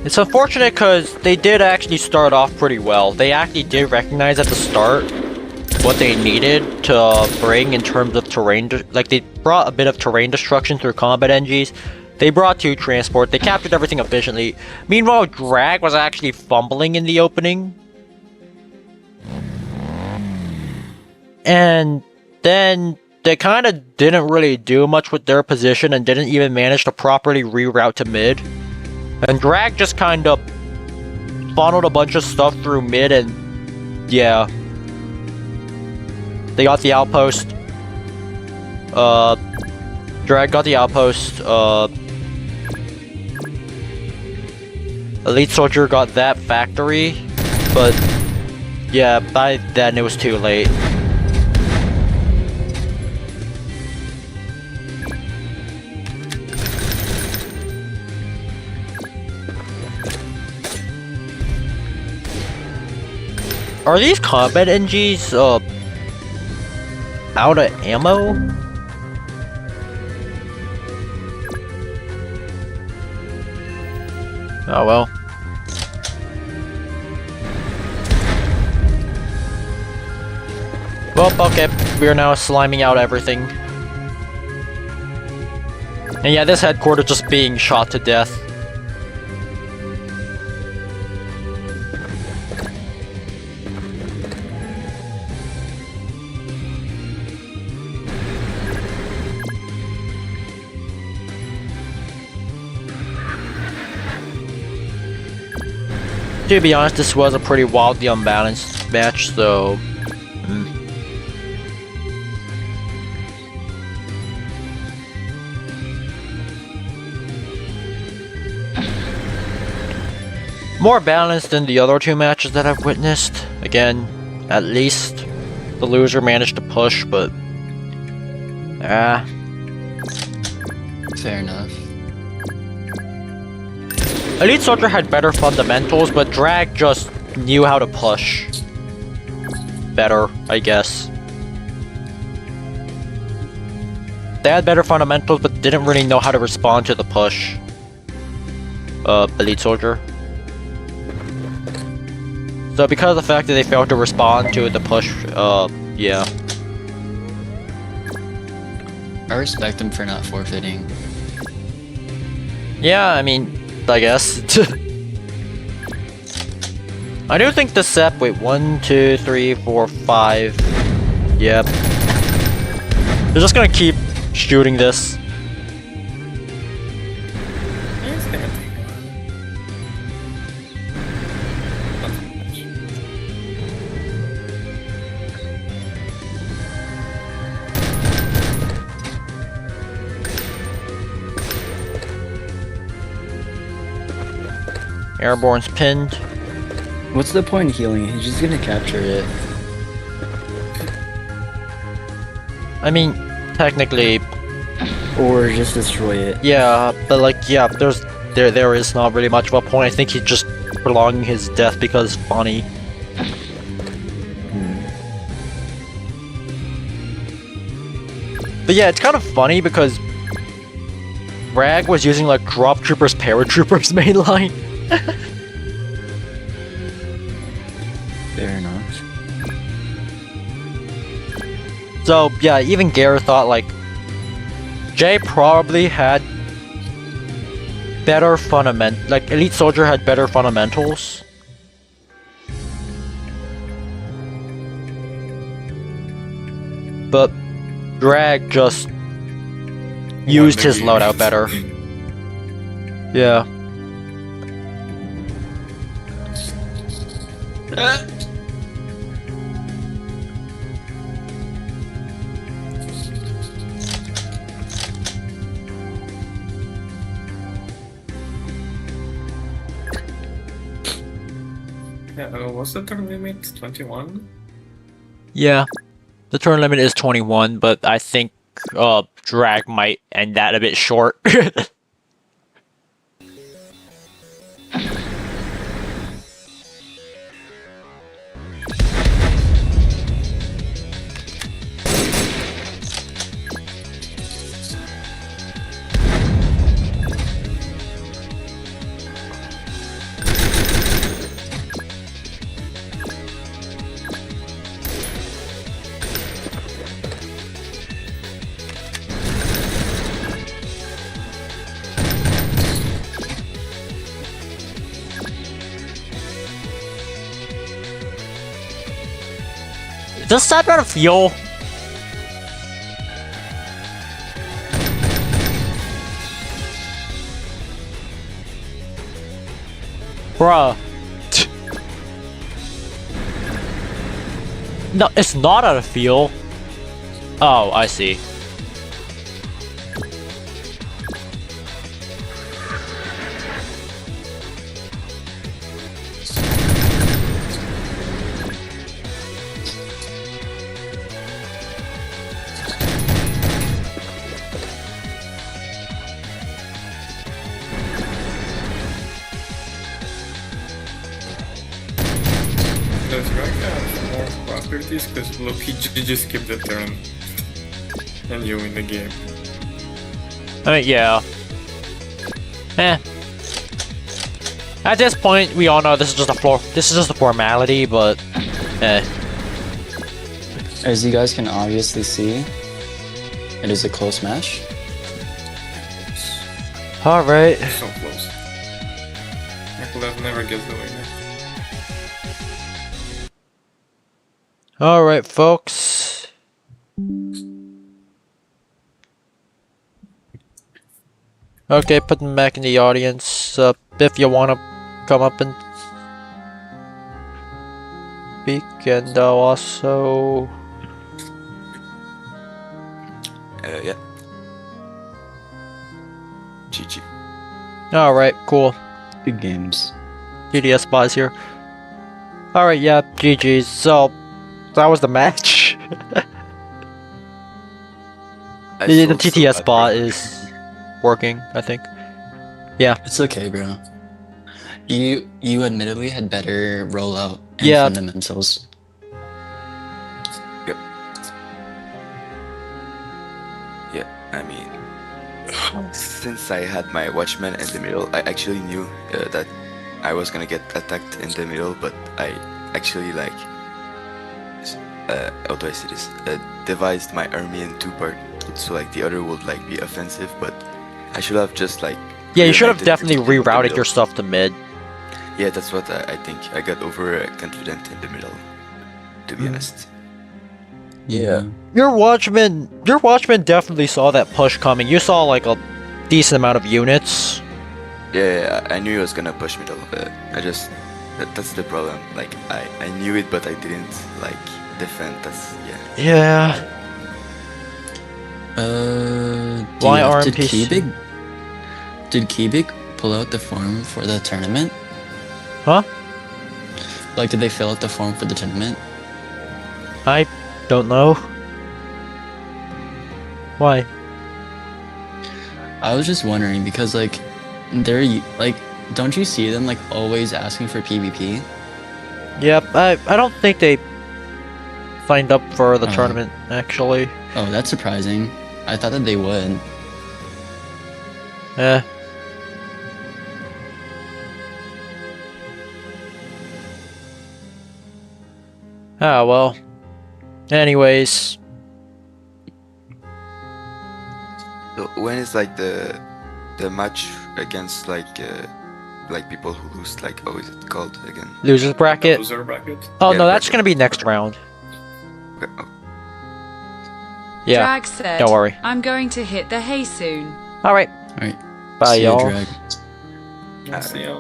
It's unfortunate because they did actually start off pretty well. They actually did recognize at the start what they needed to bring in terms of terrain. Like, they brought a bit of terrain destruction through combat NGs. They brought 2 transport. They captured everything efficiently. Meanwhile, Drag was actually fumbling in the opening. And then they kind of didn't really do much with their position and didn't even manage to properly reroute to mid. And Drag just kind of funneled a bunch of stuff through mid, and yeah. They got the outpost. Drag got the outpost. Elite Soldier got that factory, but yeah, by then it was too late. Are these combat NGs, out of ammo? Oh well. Well, okay, we are now sliming out everything. And yeah, this headquarters just being shot to death. To be honest, this was a pretty wildly unbalanced match, so... More balanced than the other 2 matches that I've witnessed. Again, at least the loser managed to push, but... Fair enough. Elite Soldier had better fundamentals, but Drag just knew how to push better, I guess. They had better fundamentals, but didn't really know how to respond to the push. Elite Soldier. So because of the fact that they failed to respond to the push, yeah. I respect them for not forfeiting. Yeah, I mean, I guess. I do think the set. Wait, 1, 2, 3, 4, 5. Yep. They're just gonna keep shooting this. It's gonna take a while. Not too much. Airborne's pinned. What's the point in healing? He's just gonna capture it. I mean, technically, Or just destroy it. yeah, but like, yeah, there is not really much of a point. I think he's just prolonging his death because funny. But yeah, it's kind of funny because Rag was using like drop troopers, paratroopers mainline. Fair enough. So yeah, even Garrett thought like Jay probably had better like Elite Soldier had better fundamentals. But Drag just used his loadout better. Yeah. Yeah, what's the turn limit? 21? Yeah. The turn limit is 21, but I think Drag might end that a bit short. Does that not feel? Bruh. No, it's not out of feel. Oh, I see. Does Greg have more properties? Because look, he just skipped the turn. And you win the game. I mean, yeah. Eh. At this point, we all know this is just a formality, but eh. As you guys can obviously see, it is a close match. All right. So close. I could have never guessed the winner. All right, folks. Okay, put them back in the audience. If you want to come up and speak, and also. Yeah. GG. All right, cool. Big games. TTS bot is here. All right, yeah, GG's. So that was the match. The TTS bot is working, I think. Yeah. It's okay, bro. You admittedly had better rollout and Yeah. fundamentals. Yep. Yeah, I mean, since I had my Watchman in the middle, I actually knew that I was gonna get attacked in the middle, but I actually like, how do I say this? Devised my army in two parts, so like the other would like be offensive, but I should have just like. Yeah, you should have redirected definitely everything in the rerouted middle. your stuff to mid. Yeah, that's what I think. I got overconfident in the middle, to be honest. Yeah. Your watchman definitely saw that push coming. You saw like a decent amount of units. Yeah, I knew he was gonna push middle, but that's the problem. Like I knew it, but I didn't like defend. That's yeah. Yeah. Why RMPC? Did Kibik pull out the form for the tournament? Huh? Like, did they fill out the form for the tournament? I don't know. Why? I was just wondering because like, they're like, don't you see them like always asking for PvP? Yep, I don't think they signed up for the tournament actually. Oh, that's surprising. I thought that they would. Eh. Ah, well. Anyways. So when is like the match against like people who lose, like, how is it called again? Losers bracket. Loser bracket. Oh Yeah, no, that's bracket. gonna be next round. Okay, oh, Yeah. Drag said, Don't worry. I'm going to hit the hay soon. Alright. Alright. Bye See ya, y'all. Drag. See ya.